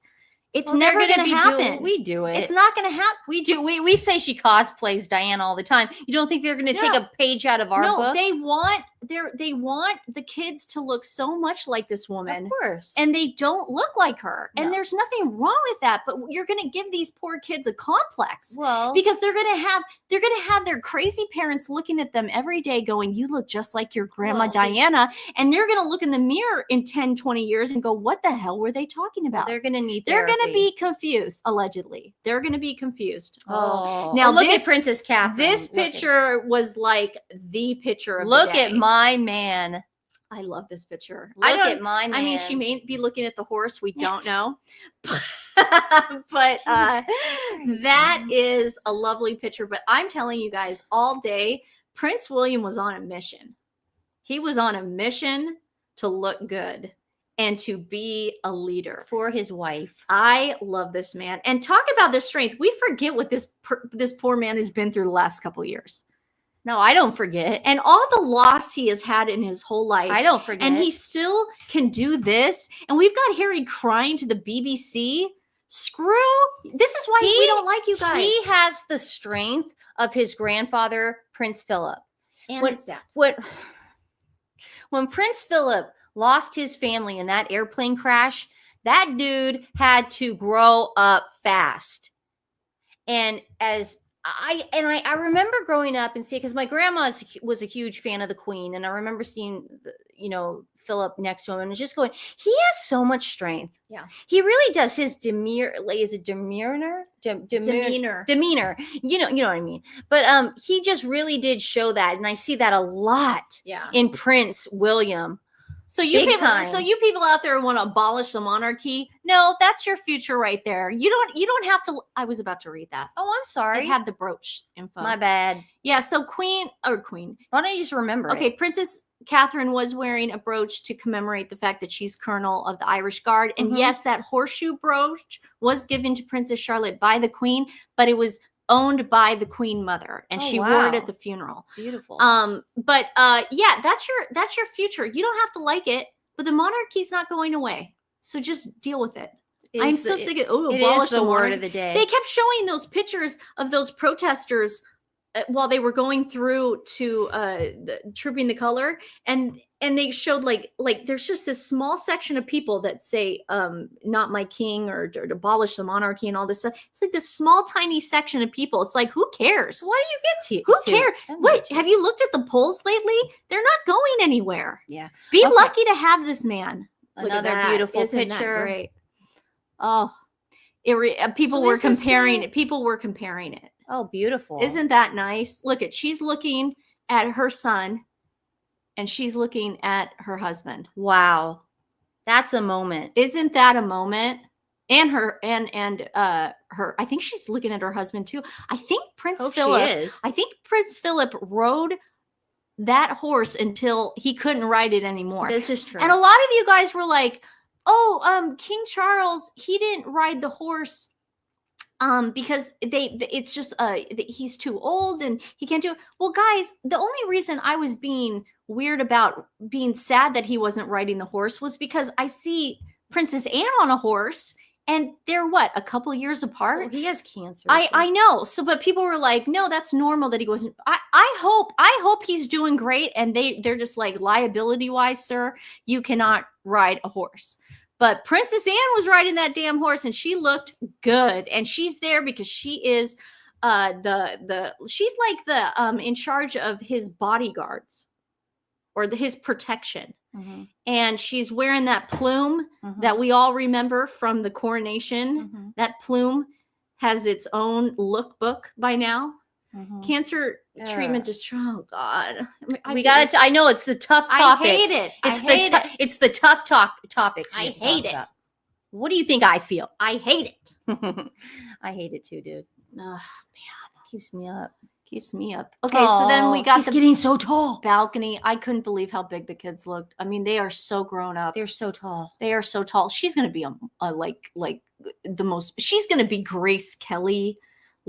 It's never going to happen. We do it. It's not going to happen. We do. We say she cosplays Diana all the time. You don't think they're going to take a page out of our book? No, they want the kids to look so much like this woman. Of course. And they don't look like her. No. And there's nothing wrong with that, but you're going to give these poor kids a complex. Well, because they're going to have their crazy parents looking at them every day going, you look just like your grandma Diana. And they're going to look in the mirror in 10, 20 years and go, what the hell were they talking about? They're going to need They're going to be confused, allegedly. They're going to be confused. Oh. Now look at Princess Catherine. This picture was like the picture of Look the day. at my man. I love this picture. Look at my man. I mean, she may be looking at the horse. We don't know. But that is a lovely picture. But I'm telling you guys, all day, Prince William was on a mission. He was on a mission to look good. and to be a leader for his wife. I love this man. And talk about the strength. We forget what this poor man has been through the last couple of years. No, I don't forget. And all the loss he has had in his whole life. I don't forget. And he still can do this. And we've got Harry crying to the BBC. Screw. This is why we don't like you guys. He has the strength of his grandfather, Prince Philip. And his dad. When Prince Philip lost his family in that airplane crash, that dude had to grow up fast. And as I remember growing up and seeing, because my grandma was a huge fan of the Queen, and I remember seeing, Philip next to him and just going, he has so much strength. Yeah, he really does. His demeanor, is it demeanor? Demeanor. You know what I mean. But he just really did show that, and I see that a lot. Yeah. In Prince William. So you people out there who want to abolish the monarchy, no, that's your future right there. You don't have to. I was about to read that. Oh, I'm sorry. It had the brooch info. My bad. Yeah. So Queen. Why don't you just remember? Okay, Princess Catherine was wearing a brooch to commemorate the fact that she's Colonel of the Irish Guard, and yes, that horseshoe brooch was given to Princess Charlotte by the Queen, but it was owned by the Queen Mother, and she wore it at the funeral. Beautiful. Yeah, that's your future. You don't have to like it, but the monarchy's not going away. So just deal with it. I'm so sick of abolish the word of the day. They kept showing those pictures of those protesters while they were going through to Trooping the Color, and they showed like there's just this small section of people that say not my king or to abolish the monarchy and all this stuff. It's like this small tiny section of people. It's like, who cares? What do you get to? Who cares? Wait, have you looked at the polls lately? They're not going anywhere. Yeah. Be lucky to have this man. Another beautiful Isn't picture. That great? Oh, people were comparing it. People were comparing it. Oh, beautiful. Isn't that nice? Look she's looking at her son and she's looking at her husband. Wow. That's a moment. Isn't that a moment? And her I think she's looking at her husband too. I think Prince Philip rode that horse until he couldn't ride it anymore. This is true. And a lot of you guys were like, "Oh, King Charles, he didn't ride the horse because it's just he's too old and he can't do it." Well, guys, the only reason I was being weird about being sad that he wasn't riding the horse was because I see Princess Anne on a horse, and they're a couple years apart. Well, he has cancer. I know. So, but people were like, "No, that's normal that he wasn't." I hope he's doing great, and they're just like, liability wise, sir, you cannot ride a horse. But Princess Anne was riding that damn horse, and she looked good. And she's there because she is she's like the in charge of his bodyguards or his protection. Mm-hmm. And she's wearing that plume that we all remember from the coronation. Mm-hmm. That plume has its own lookbook by now. Mm-hmm. Cancer treatment is, oh God. I know it's the tough topics. I hate it. It's the tough topics. I hate it. What do you think I feel? I hate it. I hate it too, dude. Oh man. Keeps me up. Okay, so then we got getting so tall. Balcony. I couldn't believe how big the kids looked. I mean, they are so grown up. They're so tall. She's gonna be like the most. She's gonna be Grace Kelly.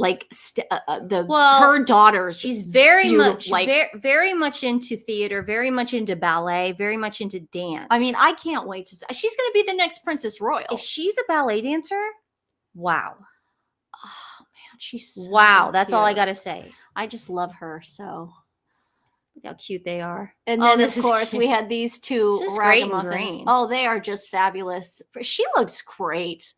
Her daughters. She's very much very much into theater, very much into ballet, very much into dance. I mean, I can't wait to see. She's going to be the next Princess Royal. If she's a ballet dancer, wow. Oh man, she's so That's cute. all I got to say. I just love her so. Look how cute they are. And then of course we had these two ragamuffins. Oh, they are just fabulous. She looks great.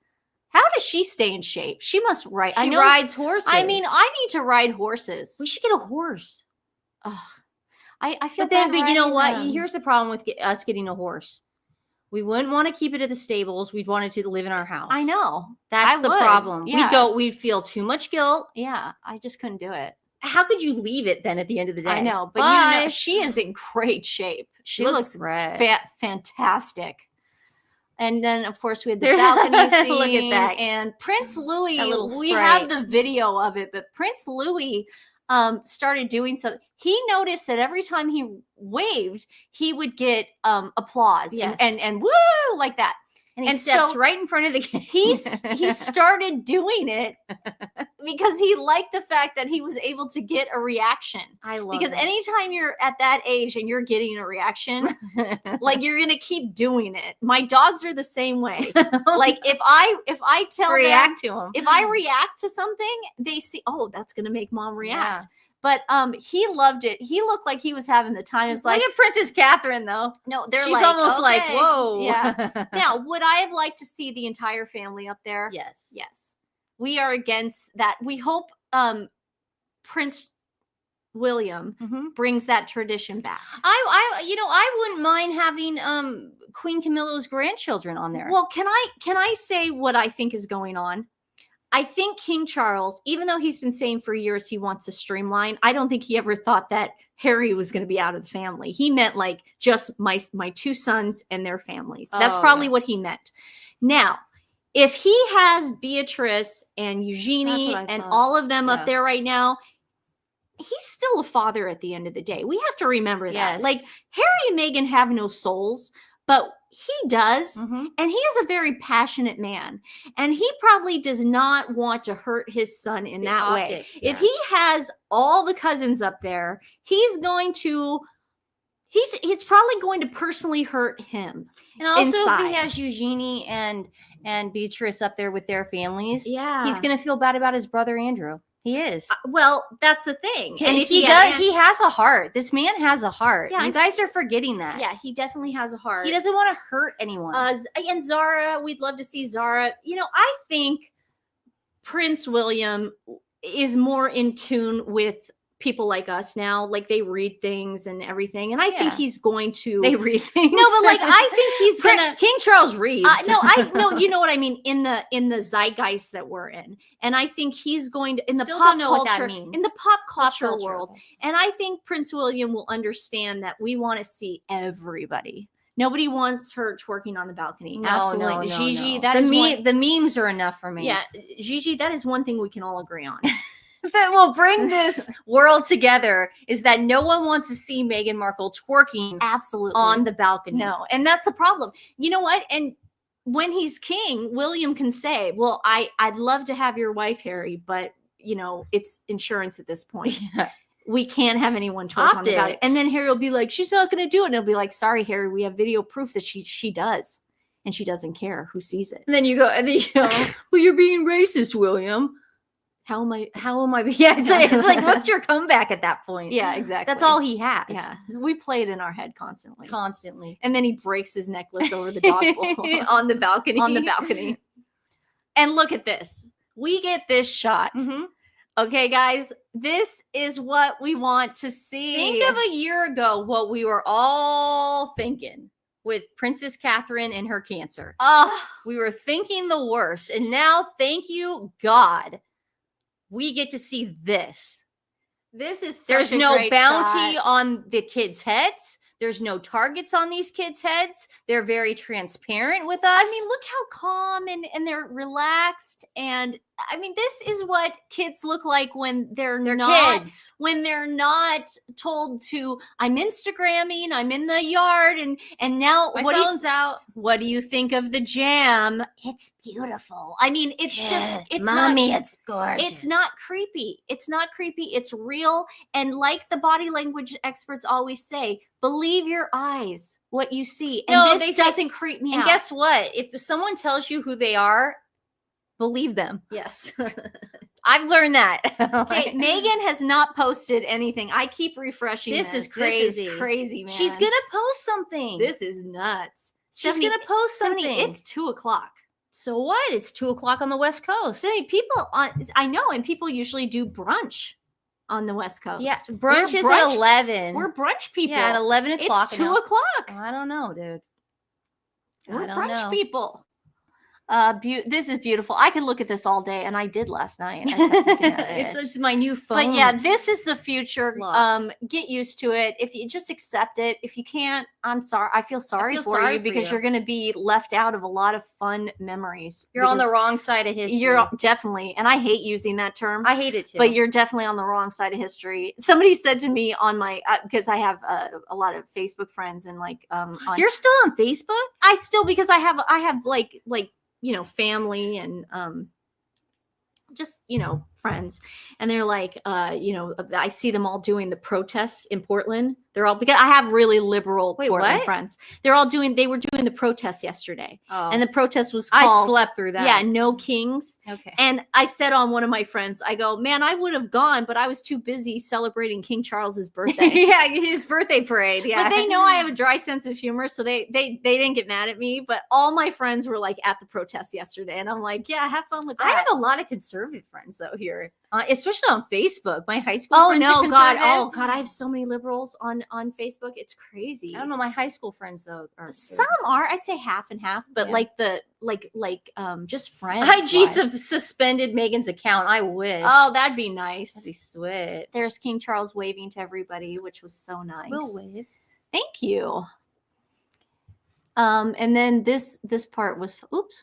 How does she stay in shape? She must ride. She rides horses. I mean, I need to ride horses. We should get a horse. Oh, I feel. But you know what? Here's the problem with us getting a horse. We wouldn't want to keep it at the stables. We'd want it to live in our house. I know. That's the problem. Yeah. We'd feel too much guilt. Yeah, I just couldn't do it. How could you leave it then at the end of the day? I know, but you know, she is in great shape. She looks fantastic. And then, of course, we had the balcony scene. Look at that. And Prince Louis, we have the video of it, but Prince Louis started doing something. He noticed that every time he waved, he would get applause and woo like that. And he steps right in front of the camera. He started doing it because he liked the fact that he was able to get a reaction. I love because it. anytime you're at that age and you're getting a reaction, like you're gonna keep doing it. My dogs are the same way. Like if I tell react them, to them, if I react to something, they see, oh, that's gonna make mom react. Yeah. But he loved it. He looked like he was having the time. It's like, look at Princess Catherine, though. No, they're she's like, almost like, okay. whoa. Yeah. Now, would I have liked to see the entire family up there? Yes. Yes. We are against that. We hope Prince William brings that tradition back. I wouldn't mind having Queen Camilla's grandchildren on there. Well, can I say what I think is going on? I think King Charles, even though he's been saying for years he wants to streamline, I don't think he ever thought that Harry was going to be out of the family. He meant like just my two sons and their families. That's probably what he meant. Now, if he has Beatrice and Eugenie and all of them up there right now, he's still a father at the end of the day. We have to remember that. Like Harry and Meghan have no souls, but he does. And he is a very passionate man. And he probably does not want to hurt his son in that way. If he has all the cousins up there, he's probably going to personally hurt him. And also inside. if he has Eugenie and Beatrice up there with their families, yeah, he's going to feel bad about his brother Andrew. He is. Well, that's the thing. And if he does, he has a heart. This man has a heart. Yeah, you guys are forgetting that. Yeah, he definitely has a heart. He doesn't want to hurt anyone. And Zara, we'd love to see Zara. You know, I think Prince William is more in tune with people like us now. Like they read things and everything. And I think he's going to. They read things. No, but like I think he's gonna. King Charles reads. No, you know what I mean in the zeitgeist that we're in, and I think he's going to in the Still pop don't know what that culture means. in the pop culture world, and I think Prince William will understand that we want to see everybody. Nobody wants her twerking on the balcony. No, absolutely, no, Gigi. no. That is the memes are enough for me. Yeah, Gigi. That is one thing we can all agree on. That will bring this world together is that no one wants to see Meghan Markle twerking absolutely on the balcony. No, and that's the problem. You know what? And when he's king, William can say, well, I'd love to have your wife, Harry, but you know, it's insurance at this point. Yeah. We can't have anyone twerk on the balcony. And then Harry will be like, she's not going to do it. And he'll be like, sorry, Harry, we have video proof that she does. And she doesn't care who sees it. And then you go, well, you're being racist, William. How am I? Yeah, it's like, what's your comeback at that point? Yeah, exactly. That's all he has. Yeah, we play it in our head constantly. And then he breaks his necklace over the dog bowl. On the balcony. On the balcony. And look at this. We get this shot. Okay, guys, this is what we want to see. Think of a year ago what we were all thinking with Princess Catherine and her cancer. We were thinking the worst. And now, thank you, God, we get to see this. This is such There's a no great bounty shot. on the kids' heads. There's no targets on these kids' heads. They're very transparent with us. I mean, look how calm and they're relaxed. And I mean, this is what kids look like when they're not kids. When they're not told to, I'm Instagramming, I'm in the yard, and now my phone's out. What do you think of the jam? It's beautiful. I mean, it's just it's Mommy, not, it's gorgeous. It's not creepy. It's not creepy. It's real. And like the body language experts always say, believe your eyes, what you see. And this doesn't creep me out. And guess what? If someone tells you who they are, believe them. Yes. I've learned that. Okay, Meghan has not posted anything. I keep refreshing This is crazy. This is crazy, man. She's going to post something. This is nuts. She's going to post something. It's 2:00. So what? It's 2:00 on the West Coast. I know, and people usually do brunch on the West Coast. Yeah, brunch is at 11. We're brunch people. Yeah, at 11 o'clock. It's 2:00. I don't know, dude. We're brunch people. This is beautiful. I could look at this all day, and I did last night. I kept looking at it. It's my new phone. But yeah, this is the future. Look. Get used to it. If you just accept it. If you can't, I'm sorry. I feel sorry for you because you're going to be left out of a lot of fun memories. You're on the wrong side of history. You're definitely, and I hate using that term. I hate it too. But you're definitely on the wrong side of history. Somebody said to me on my because I have a lot of Facebook friends and like you're still on Facebook? I still because I have like family and just friends, and they're like I see them all doing the protests in Portland. They're all, because I have really liberal Portland friends. They were doing the protests yesterday. And the protest was called, I slept through that. Yeah, No Kings. Okay. And I said on one of my friends, I go, man, I would have gone, but I was too busy celebrating King Charles's birthday. Yeah, his birthday parade. Yeah. But they know I have a dry sense of humor, so they didn't get mad at me. But all my friends were like at the protest yesterday, and I'm like, yeah, have fun with that. I have a lot of conservative friends though here, especially on Facebook. My high school friends are conservative. Oh God, I have so many liberals on Facebook. It's crazy. I don't know. My high school friends though are some are. I'd say half and half, but just friends. IG suspended Meghan's account. I wish. Oh, that'd be nice. That'd be sweet. There's King Charles waving to everybody, which was so nice. We'll wave. Thank you. And then this part was oops.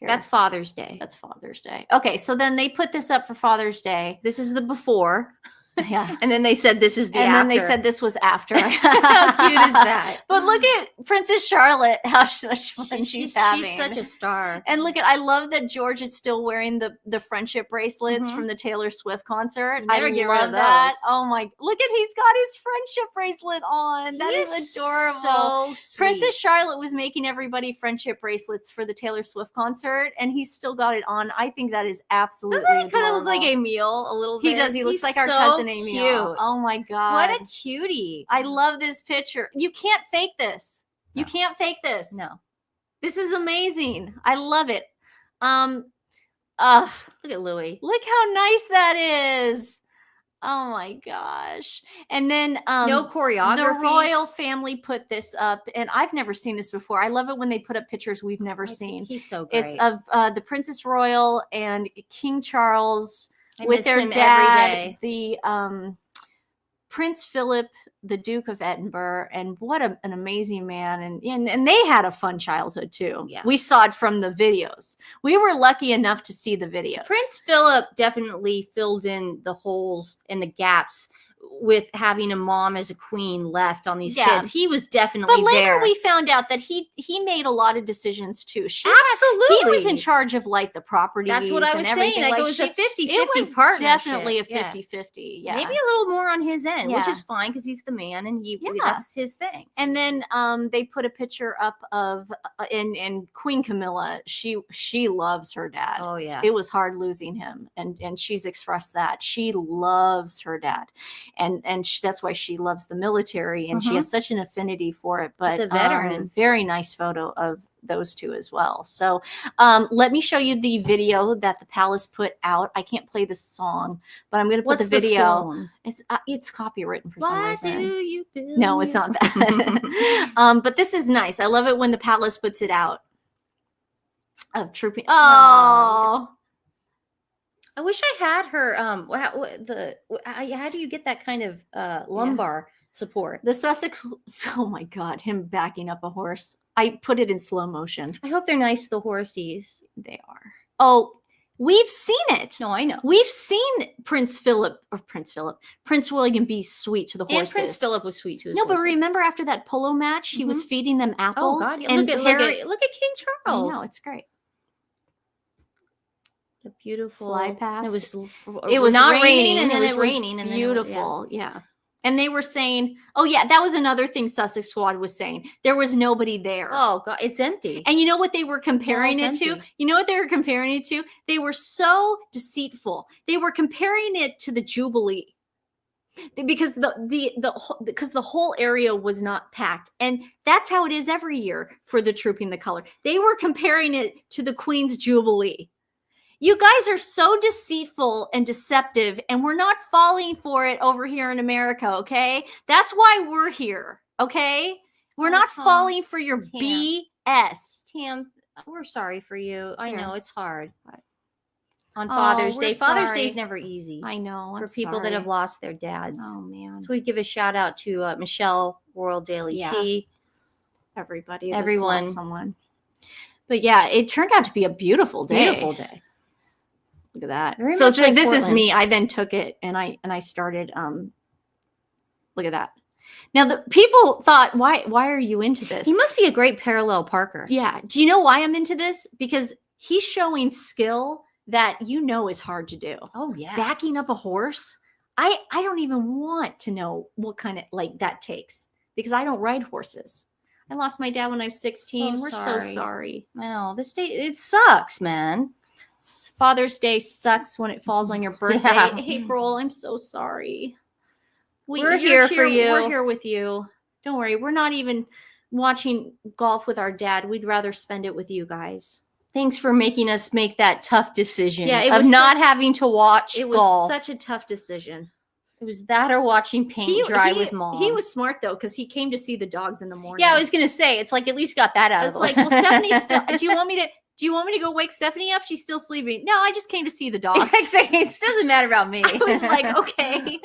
Here. That's Father's Day. That's Father's Day. Okay, so then they put this up for Father's Day. This is the before. Yeah. And then they said this is the and after. then they said this was after. How cute is that? But look at Princess Charlotte, how much fun she's having. She's such a star. And look I love that George is still wearing the friendship bracelets from the Taylor Swift concert. I love that. Oh my, look at, he's got his friendship bracelet on. That is adorable. So sweet. Princess Charlotte was making everybody friendship bracelets for the Taylor Swift concert, and he's still got it on. I think that is absolutely Doesn't he adorable. kind of look like Emil a little bit? He does. He looks like our so cousin Amy. Cute. Oh my God. What a cutie. I love this picture. You can't fake this. You can't fake this. No. This is amazing. I love it. Look at Louis. Look how nice that is. Oh my gosh. And then no choreography. The royal family put this up, and I've never seen this before. I love it when they put up pictures we've never seen. He's so great. It's of the Princess Royal and King Charles with their him dad, the Prince Philip, the Duke of Edinburgh, and what an amazing man. And they had a fun childhood too. Yeah. We saw it from the videos. We were lucky enough to see the videos. Prince Philip definitely filled in the holes and the gaps with having a mom as a queen left on these kids. He was definitely But later there. we found out that he made a lot of decisions too. Absolutely. He was in charge of like the properties. That's what I was saying. Like, it was a 50-50 partnership. Definitely a 50-50. Yeah. Maybe a little more on his end, which Yeah. is fine because he's the man and that's his thing. And then they put a picture up of and Queen Camilla. She loves her dad. Oh yeah. It was hard losing him, and she's expressed that she loves her dad, and that's why she loves the military, and she has such an affinity for it. But He's a veteran. Very nice photo of those two as well. So let me show you the video that the palace put out. I can't play the song, but I'm going to put the video. It's copywritten for some reason. Why do you build No, it's not that. But this is nice. I love it when the palace puts it out of trooping. Oh. I wish I had her. How do you get that kind of lumbar support? The Sussex. Oh my God, him backing up a horse. I put it in slow motion. I hope they're nice to the horsies. They are. Oh, we've seen it. No, I know. We've seen Prince William be sweet to the horses. And Prince Philip was sweet to his horses. horses. But remember after that polo match, he was feeding them apples. Oh God! And look at King Charles. I know, it's great. A beautiful fly past. It was not raining, and then it was raining, and beautiful. Yeah. And they were saying, oh yeah, that was another thing Sussex Squad was saying. There was nobody there. Oh God, it's empty. And you know what they were comparing it to? Empty. You know what they were comparing it to? They were so deceitful. They were comparing it to the Jubilee. Because the whole area was not packed. And that's how it is every year for the Trooping the Color. They were comparing it to the Queen's Jubilee. You guys are so deceitful and deceptive, and we're not falling for it over here in America, okay? That's why we're here, okay? We're not falling for your BS. Tam, We're sorry for you. I Here. know it's hard. What? On Oh, Father's we're Day. Father's Day sorry. is never easy. I know. For I'm people that sorry. have lost their dads. Oh man. So we give a shout out to Michelle, World Daily Yeah. Tea. Everybody. That's Everyone. lost someone. But yeah, it turned out to be a beautiful day. Beautiful day. Look at that. Very So much like this is Portland. me. I then took it and I started look at that. Now the people thought, why are you into this? He must be a great parallel parker. Yeah. Do you know why I'm into this? Because he's showing skill that is hard to do. Oh yeah. Backing up a horse. I don't even want to know what kind of like that takes because I don't ride horses. I lost my dad when I was 16. So We're sorry. so sorry. I know. This day it sucks, man. Father's Day sucks when it falls on your birthday. Yeah. April, I'm so sorry. We're you're here for you. We're here with you. Don't worry. We're not even watching golf with our dad. We'd rather spend it with you guys. Thanks for making us make that tough decision Yeah, it of was not having to watch It was golf. such a tough decision. It was that or watching paint dry with mom. He was smart though because he came to see the dogs in the morning. Yeah, I was gonna say it's like at least got that out I of was the like, way. well, Stephanie's still. Do you want me to go wake Stephanie up? She's still sleeping. No, I just came to see the dogs. It doesn't matter about me. I was like, okay.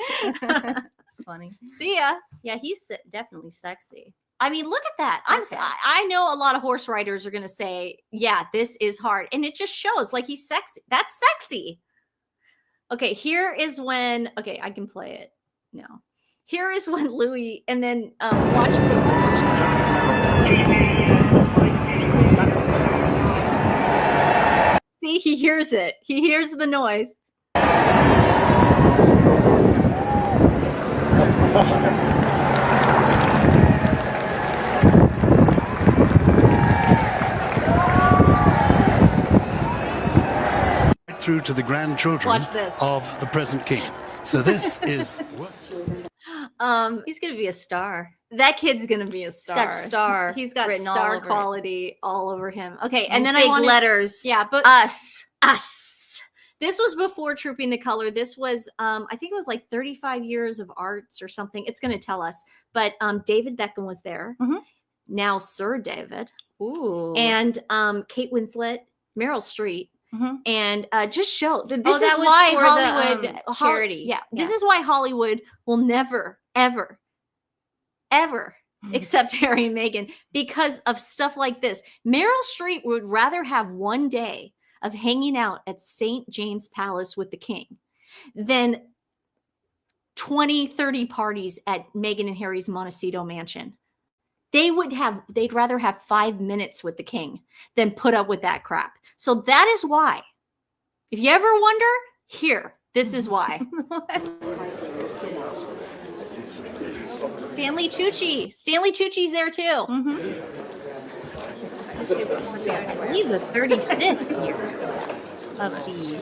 It's funny. See ya. Yeah, he's definitely sexy. I mean, look at that. Okay. I know a lot of horse riders are going to say, yeah, this is hard. And it just shows like he's sexy. That's sexy. Okay, here is when, okay, I can play it. No. Here is when Louis, and then watch See, he hears it. He hears the noise. Through to the grandchildren Watch this. of the present king. So this is He's gonna be a star. That kid's gonna be a star. got star He's got written all star over it. quality all over him. Okay, and And then big I wanted letters. Yeah, but Us. This was before Trooping the Color. This was I think it was like 35 years of arts or something. It's going to tell us. But David Beckham was there. Mhm. Now Sir David. Ooh. And Kate Winslet, Meryl Streep. Mhm. And just show that this that is was why for the, Hollywood charity. Yeah, this Yeah. is why Hollywood will never, ever, ever accept Harry and Meghan because of stuff like this. Meryl Streep would rather have one day of hanging out at St. James Palace with the king than 20, 30 parties at Meghan and Harry's Montecito mansion. They'd rather have 5 minutes with the king than put up with that crap. So that is why. If you ever wonder, here, this is why. Stanley Tucci. Stanley Tucci's there too. This was, I believe, the 35th year of the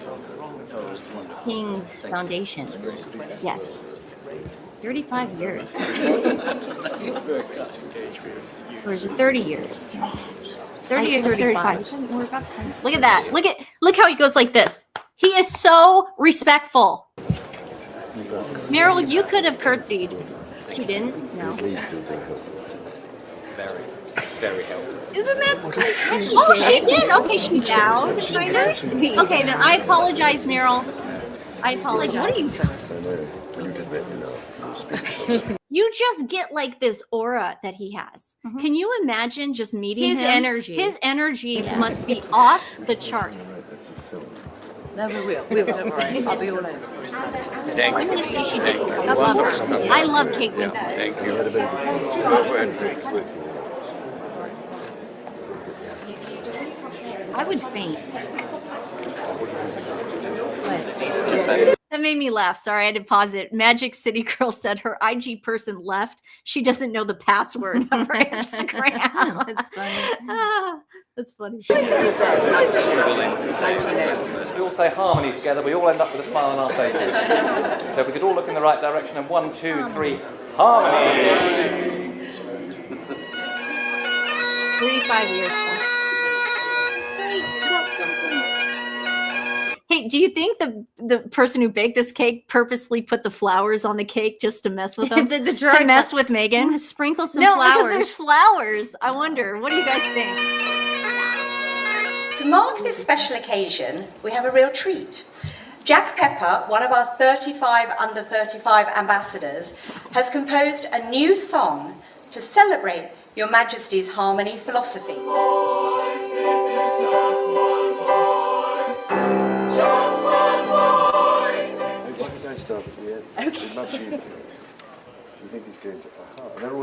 King's Foundation. Yes. 35 years. Or is it 30 years? It's 30 or 35. Look at that. Look how he goes like this. He is so respectful. Meryl, you could have curtsied. She didn't? No. Very, very helpful. Isn't that sweet? Oh, she did. Okay, she bowed. Kind of. Okay, then I apologize, Meryl. I apologize. What are you You just get like this aura that he has. Can you imagine just meeting His him? energy. His energy must be off the charts. No, we will. We will. Don't worry. I'll be all over. Thank I'm you. gonna say she did. Thank you. I love her. I love Kate Winslet. Thank you. I would faint. That made me laugh. Sorry, I had to pause it. Magic City Girl said her IG person left. She doesn't know the password of her Instagram. That's funny. That's funny. We all say harmony together, we all end up with a smile on our faces. So if we could all look in the right direction, and 1, 2, 3, harmony! 35 years though. Hey, do you think the person who baked this cake purposely put the flowers on the cake just to mess with them? To mess with Meghan? Sprinkle some No, flowers. because there's flowers. I wonder. What do you guys think? To mark this special occasion, we have a real treat. Jack Pepper, one of our 35 under 35 ambassadors, has composed a new song to celebrate Your Majesty's harmony philosophy.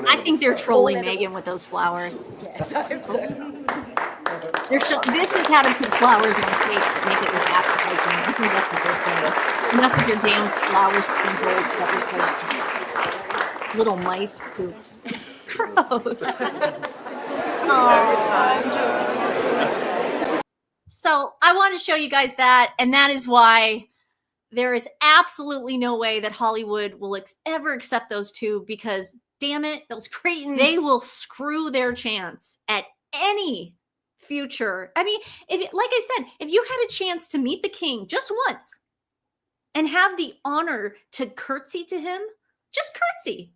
I think they're trolling Meghan with those flowers. Yes, I hope so. This is how to put flowers on cake to make it look appetizing. I think that's what they're saying. Enough of your damn flowers sprinkled that looks like little mice pooped. Gross. So I want to show you guys that, and that is why there is absolutely no way that Hollywood will ever accept those two, because damn it, those cretins, they will screw their chance at any future. I mean, like I said, if you had a chance to meet the king just once and have the honor to curtsy to him, just curtsy.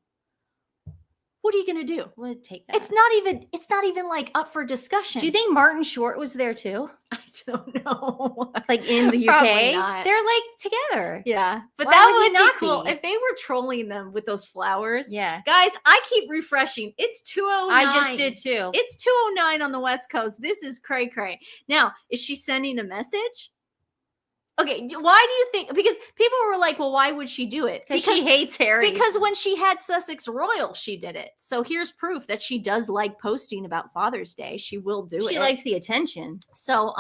What are you going to do? Would take that. It's not even like up for discussion. Do you think Martin Short was there too? I don't know. Like in the Probably UK? not. They're like together. Yeah. But Why that would he would not be cool be? if they were trolling them with those flowers. Yeah. Guys, I keep refreshing. It's 2:09. I just did too. It's 2:09 on the West Coast. This is cray cray. Now, is she sending a message? Okay, why do you think? Because people were like, well, why would she do it? Because she hates Harry. Because when she had Sussex Royal, she did it. So here's proof that she does like posting about Father's Day. She will do it. She likes the attention. So,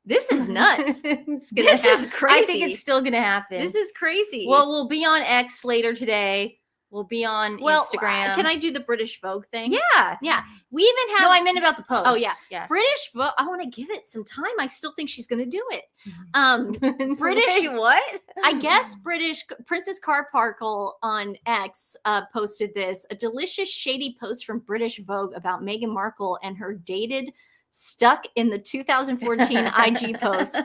this is nuts. This is crazy. I think it's still gonna happen. This is crazy. Well, we'll be on X later today. We'll be on Instagram. Can I do the British Vogue thing? Yeah. Yeah. We even have. No, I meant about the post. Oh, yeah. Yeah. British Vogue. I want to give it some time. I still think she's going to do it. British what? I guess British Princess Carparkle on X posted this, a delicious shady post from British Vogue about Meghan Markle and her dated stuck in the 2014 IG post.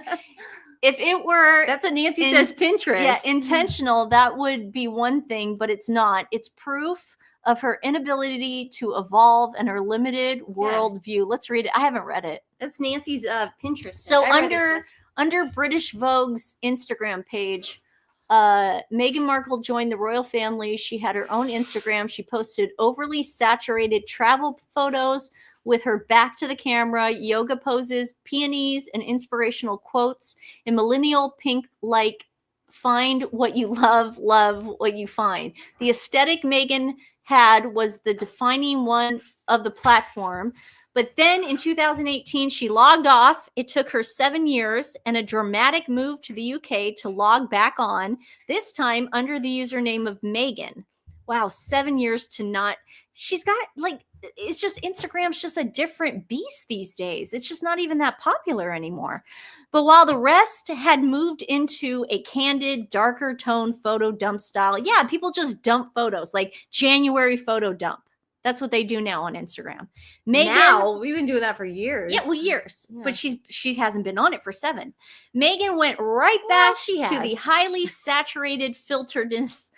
If it were, that's what Nancy says, Pinterest. Yeah, intentional, that would be one thing, but it's not. It's proof of her inability to evolve and her limited worldview. Let's read it. I haven't read it. That's Nancy's Pinterest. So under British Vogue's Instagram page, Meghan Markle joined the royal family. She had her own Instagram. She posted overly saturated travel photos with her back to the camera, yoga poses, peonies, and inspirational quotes in millennial pink like find what you love what you find. The aesthetic Meghan had was the defining one of the platform. But then in 2018, she logged off. It took her 7 years and a dramatic move to the UK to log back on, this time under the username of Meghan. Wow, 7 years to not. She's got like, it's just Instagram's just a different beast these days. It's just not even that popular anymore. But while the rest had moved into a candid, darker tone photo dump style, yeah, people just dump photos, like January photo dump. That's what they do now on Instagram. Meghan, now we've been doing that for years. Yeah, well, years. Yeah. But she hasn't been on it for 7. Meghan went right back to the highly saturated filteredness.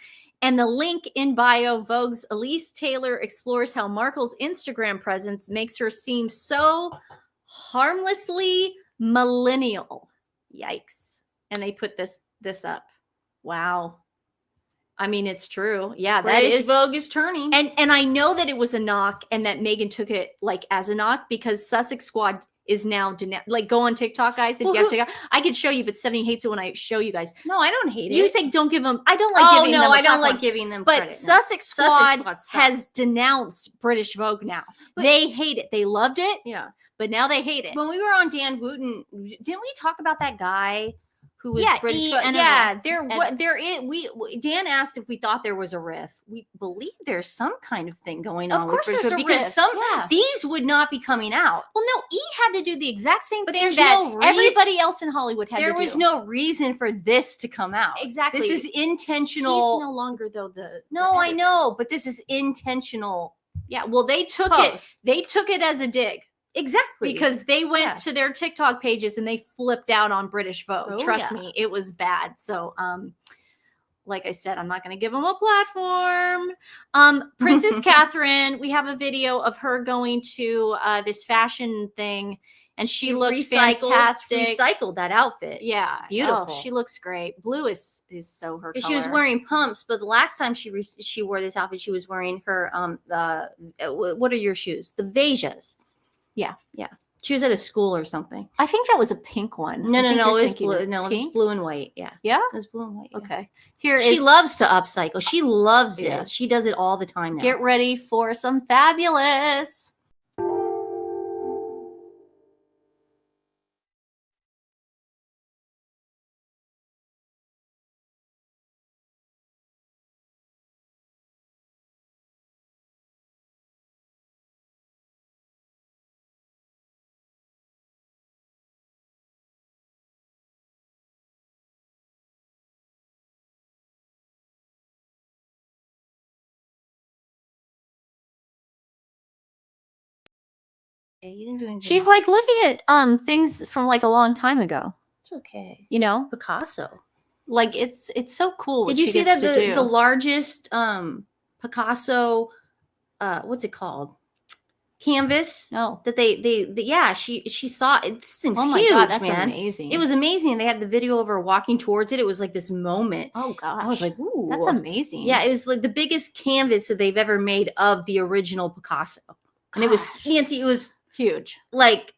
And the link in bio, Vogue's Elise Taylor explores how Markle's Instagram presence makes her seem so harmlessly millennial. Yikes. And they put this up. Wow. I mean, it's true. Yeah, British Vogue is turning. And I know that it was a knock and that Meghan took it like as a knock, because Sussex Squad is now like, go on TikTok, guys. If you have TikTok, I could show you, but Stephanie hates it when I show you guys. No, I don't hate it. You say don't give them. I don't like giving them. Oh no, I don't like giving them. But credit, Sussex Squad has denounced British Vogue now. But they hate it. They loved it. Yeah, but now they hate it. When we were on Dan Wooten, didn't we talk about that guy who was British? Dan asked if we thought there was a riff. We believe there's some kind of thing going on. Of course, there's a because riff. These would not be coming out. Well, no, E had to do the exact same thing there's that no everybody else in Hollywood had to do. There was no reason for this to come out. Exactly. This is intentional. He's no longer though I know, but this is intentional. Yeah. Well, they took it. They took it as a dig. Exactly. Because they went to their TikTok pages and they flipped out on British Vogue. Oh, Trust me, it was bad. So, like I said, I'm not going to give them a platform. Princess Catherine, we have a video of her going to this fashion thing and she You looked fantastic. Recycled that outfit. Yeah, Beautiful. Oh, she looks great. Blue is so her color. She was wearing pumps, but the last time she wore this outfit, she was wearing her what are your shoes? The Vejas. Yeah. She was at a school or something. I think that was a pink one. No, I think you're it's thinking blue. of No, it's pink? blue and white. Yeah. Yeah? It was blue and white. Yeah. Okay. Here She is loves to upcycle. She loves Yeah. it. She does it all the time now. Get ready for some fabulous. Yeah, you didn't do anything. She's like looking at things from like a long time ago. It's okay. You know? Picasso. Like it's so cool. Did what you she see gets that to do. the largest Picasso what's it called? Canvas? No. That they yeah, she saw it. This thing's Oh my huge, God, that's man. amazing. It was amazing. They had the video of her walking towards it. It was like this moment. Oh gosh. I was like, ooh. That's amazing. Yeah, it was like the biggest canvas that they've ever made of the original Picasso. And it was Nancy, it was huge. Like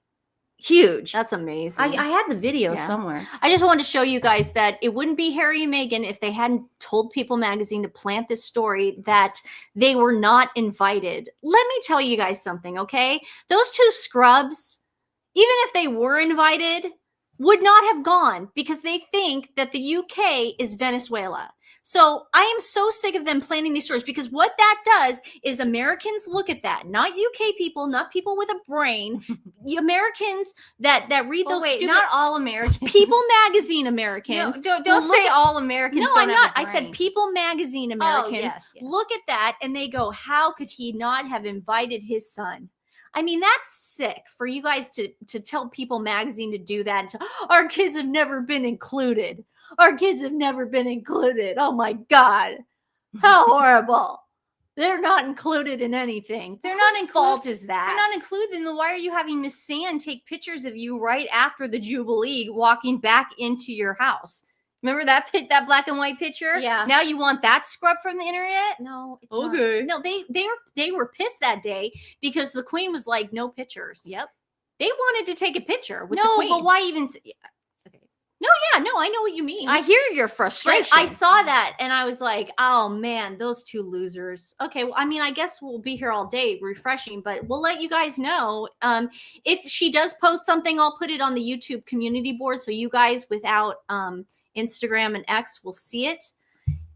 huge. That's amazing. I had the video Yeah. somewhere. I just wanted to show you guys that it wouldn't be Harry and Meghan if they hadn't told People Magazine to plant this story that they were not invited. Let me tell you guys something, okay? Those two scrubs, even if they were invited, would not have gone because they think that the UK is Venezuela. So I am so sick of them planning these stories because what that does is Americans look at that, not UK people, not people with a brain, the Americans that read those stupid. Not all Americans. People Magazine Americans. No, don't say all Americans. No, don't I'm have not. a I said brain. People Magazine Americans yes. look at that and they go, how could he not have invited his son? I mean, that's sick for you guys to tell People Magazine to do that. Our kids have never been included. Our kids have never been included. Oh my God. How horrible. They're not included in anything. They're not Whose fault is that? They're not included. Then why are you having Miss Sand take pictures of you right after the Jubilee walking back into your house? Remember that that black and white picture? Yeah. Now you want that scrubbed from the internet? No, it's Okay. not. No, they were pissed that day because the Queen was like, no pictures. Yep. They wanted to take a picture with the No, Queen. but why even? No, yeah, no, I know what you mean. I hear your Like, frustration. I saw that and I was like, oh man, those two losers. Okay, well, I mean, I guess we'll be here all day refreshing, but we'll let you guys know. If she does post something, I'll put it on the YouTube community board so you guys without Instagram and X will see it.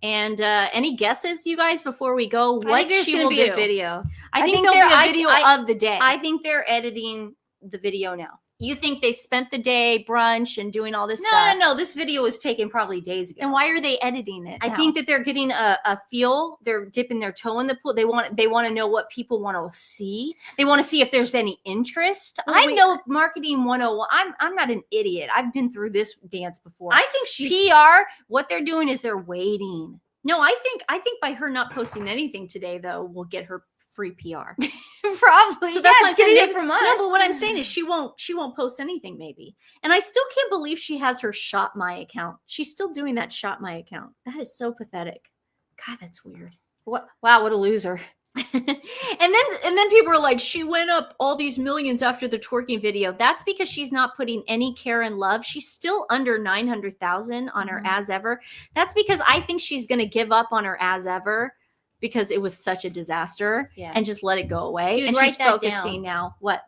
And any guesses, you guys, before we go, what there's she gonna will be do? a video. I think there'll be a video of the day. I think they're editing the video now. You think they spent the day brunch and doing all this stuff? No. This video was taken probably days ago. And why are they editing it? I think that they're getting a feel. They're dipping their toe in the pool. They want to know what people want to see. They want to see if there's any interest. Well, I know marketing 101. I'm not an idiot. I've been through this dance before. I think she's PR. What they're doing is they're waiting. No, I think by her not posting anything today, though, we'll get her free PR. Probably. So that's yeah, it's getting it from us. No, but what I'm saying is she won't post anything, maybe. And I still can't believe she has her Shop My account. She's still doing that Shop My account. That is so pathetic. God, that's weird. What? Wow, what a loser. and then people are like, she went up all these millions after the twerking video. That's because she's not putting any care and love. She's still under 900,000 on her As Ever. That's because I think she's going to give up on her As Ever because it was such a disaster and just let it go away. Dude, and write she's that focusing down. now. What?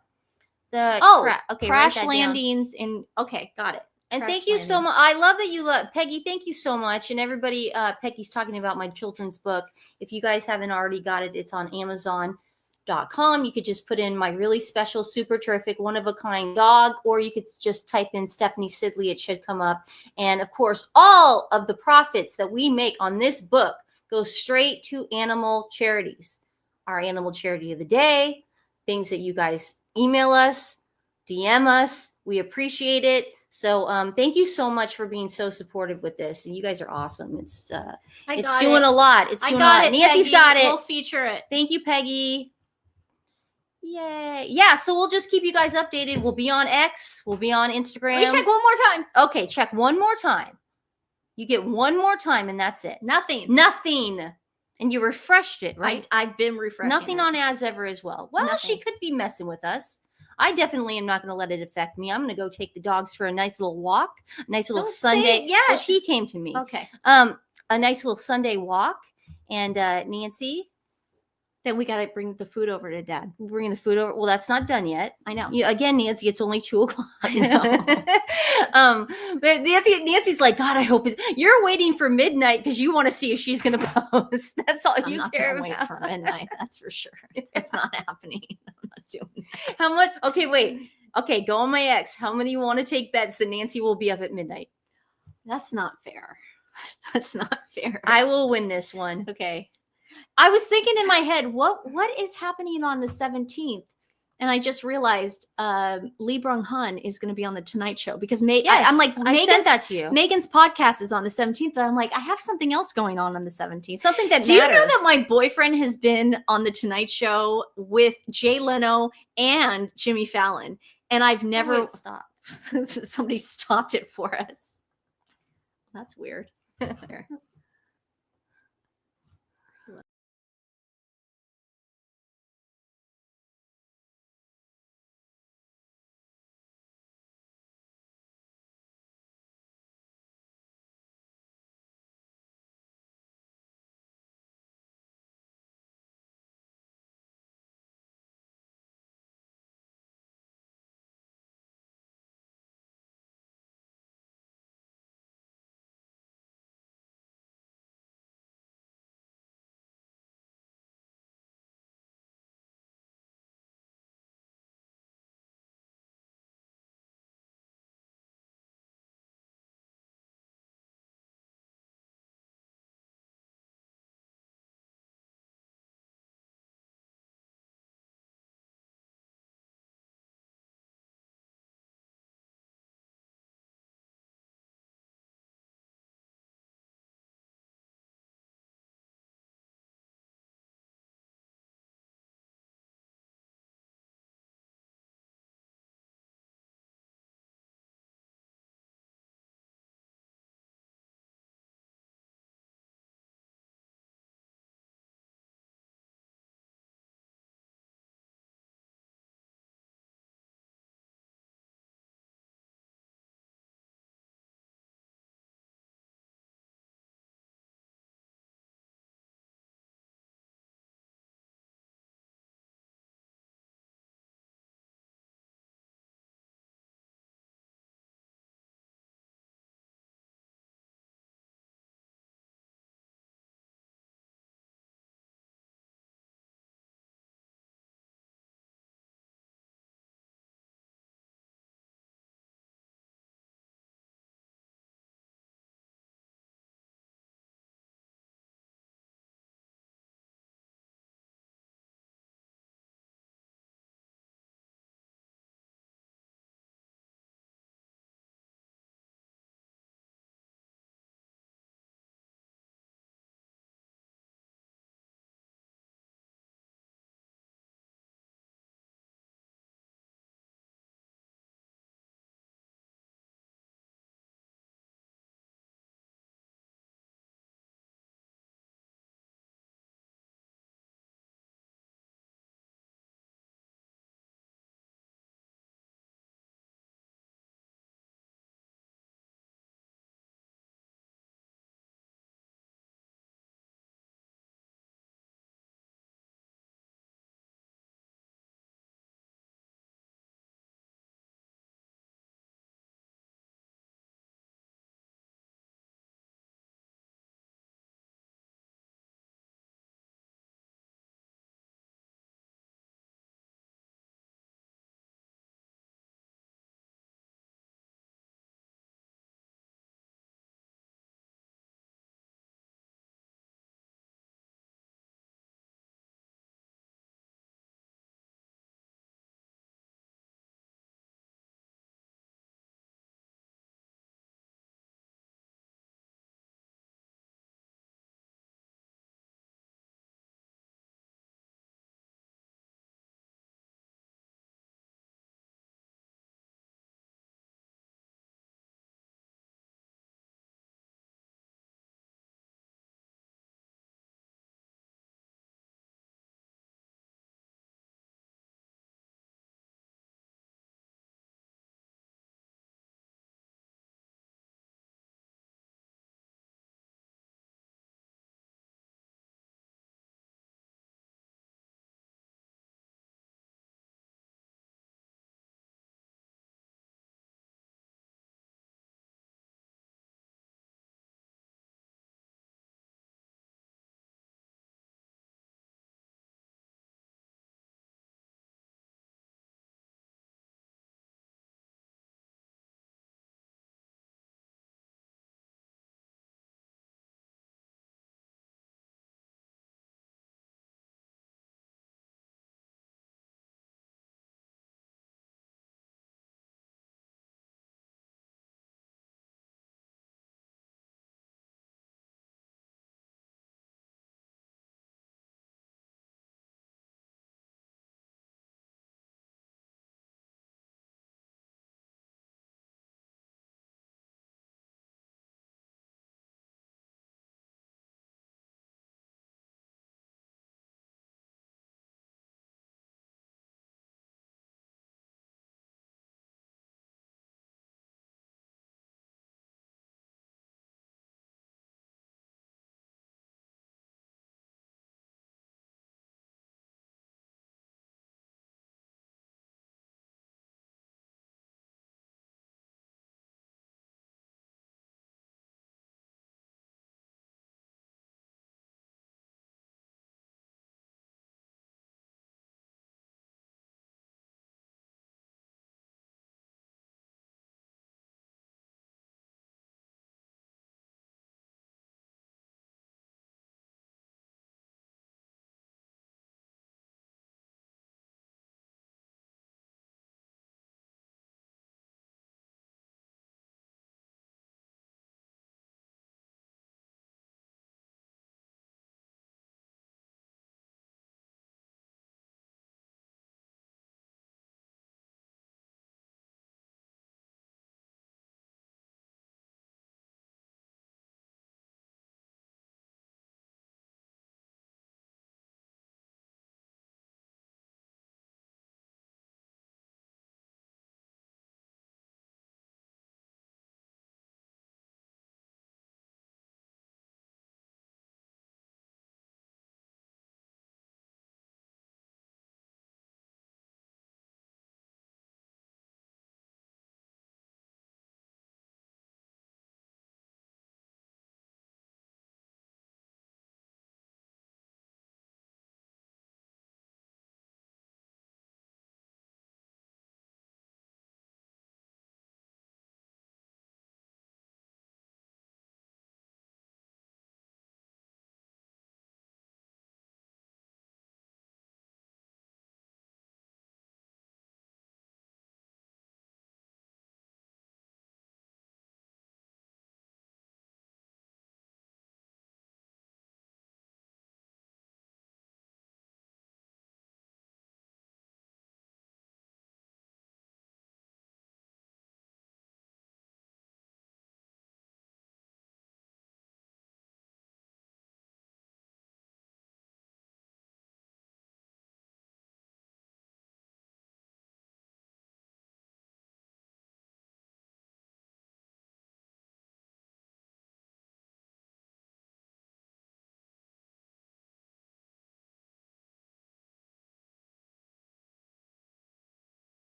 Okay, crash landings in. Okay, got it. And Crash thank you so much. I love that you love Peggy. Thank you so much. And everybody, Peggy's talking about my children's book. If you guys haven't already got it, it's on Amazon.com. You could just put in my really special, super terrific, one of a kind dog, or you could just type in Stephanie Sidley. It should come up. And of course, all of the profits that we make on this book go straight to animal charities. Our animal charity of the day, things that you guys email us, DM us. We appreciate it. So thank you so much for being so supportive with this. And you guys are awesome. It's doing a lot. It's doing a lot. Nancy's Peggy. got it. We'll feature it. Thank you, Peggy. Yay. Yeah, so we'll just keep you guys updated. We'll be on X. We'll be on Instagram. Let me check one more time. Okay, check one more time. You get one more time and that's it. Nothing. Nothing. And you refreshed it, right? I've been refreshing. Nothing it. on As Ever as well. Well, she could be messing with us. I definitely am not going to let it affect me. I'm going to go take the dogs for a nice little walk, a nice little Don't Sunday. say it yet. Well, he came to me. Okay. A nice little Sunday walk. And Nancy, Then we got to bring the food over to Dad. bringing the food over. Well, that's not done yet. I know. Again, Nancy, it's only 2:00. I know. But Nancy's like, God, I hope you're waiting for midnight because you want to see if she's going to post. That's all I'm you not care gonna about. wait for midnight. That's for sure. It's not happening. I'm not doing that. How much? Okay, wait. Okay, go on my ex. How many want to take bets that Nancy will be up at midnight? That's not fair. That's not fair. I will win this one. Okay. I was thinking in my head, what is happening on the 17th? And I just realized Lee Brung-hun is going to be on the Tonight Show because I'm like, I sent that to you. Megan's podcast is on the 17th, but I'm like, I have something else going on the 17th. Something that Do you know matters. that my boyfriend has been on the Tonight Show with Jay Leno and Jimmy Fallon, and I've never stopped. Somebody stopped it for us. That's weird. Here.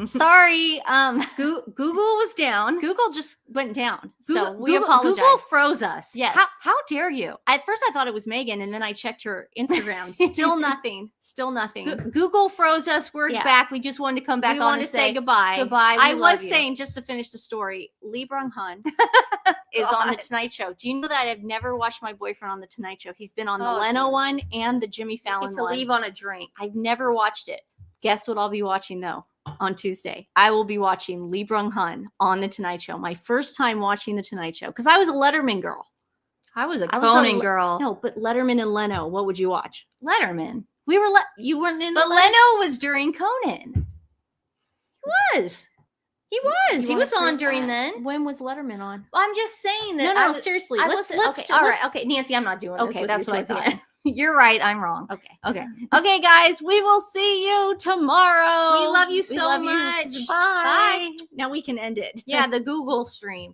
Sorry. Google was down. Google just went down. So we Google, apologize. Google froze us. Yes. How dare you? At first I thought it was Meghan, and then I checked her Instagram. Still nothing. Still nothing. Google froze us. We're back. We just wanted to come back we on want and to say goodbye. Goodbye. We I love was you. saying, just to finish the story, Lee Brung-hun is on the Tonight Show. Do you know that I've never watched my boyfriend on the Tonight Show? He's been on the Leno one and the Jimmy Fallon Get to one. leave on a drink. I've never watched it. Guess what I'll be watching though on Tuesday? I will be watching Lee Brung-hun on the Tonight Show. My first time watching the Tonight Show because I was a Letterman girl. I was a Conan girl. No, but Letterman and Leno. What would you watch? Letterman. We were you weren't in. But Leno was during Conan. He was. He was on during then. When was Letterman on? I'm just saying that. No, seriously. Let's all right. Okay, Nancy, I'm not doing this. Okay, that's what I thought. You're right. I'm wrong. Okay. Okay, guys, we will see you tomorrow. We love you so much. Bye. Now we can end it. Yeah, the Google stream.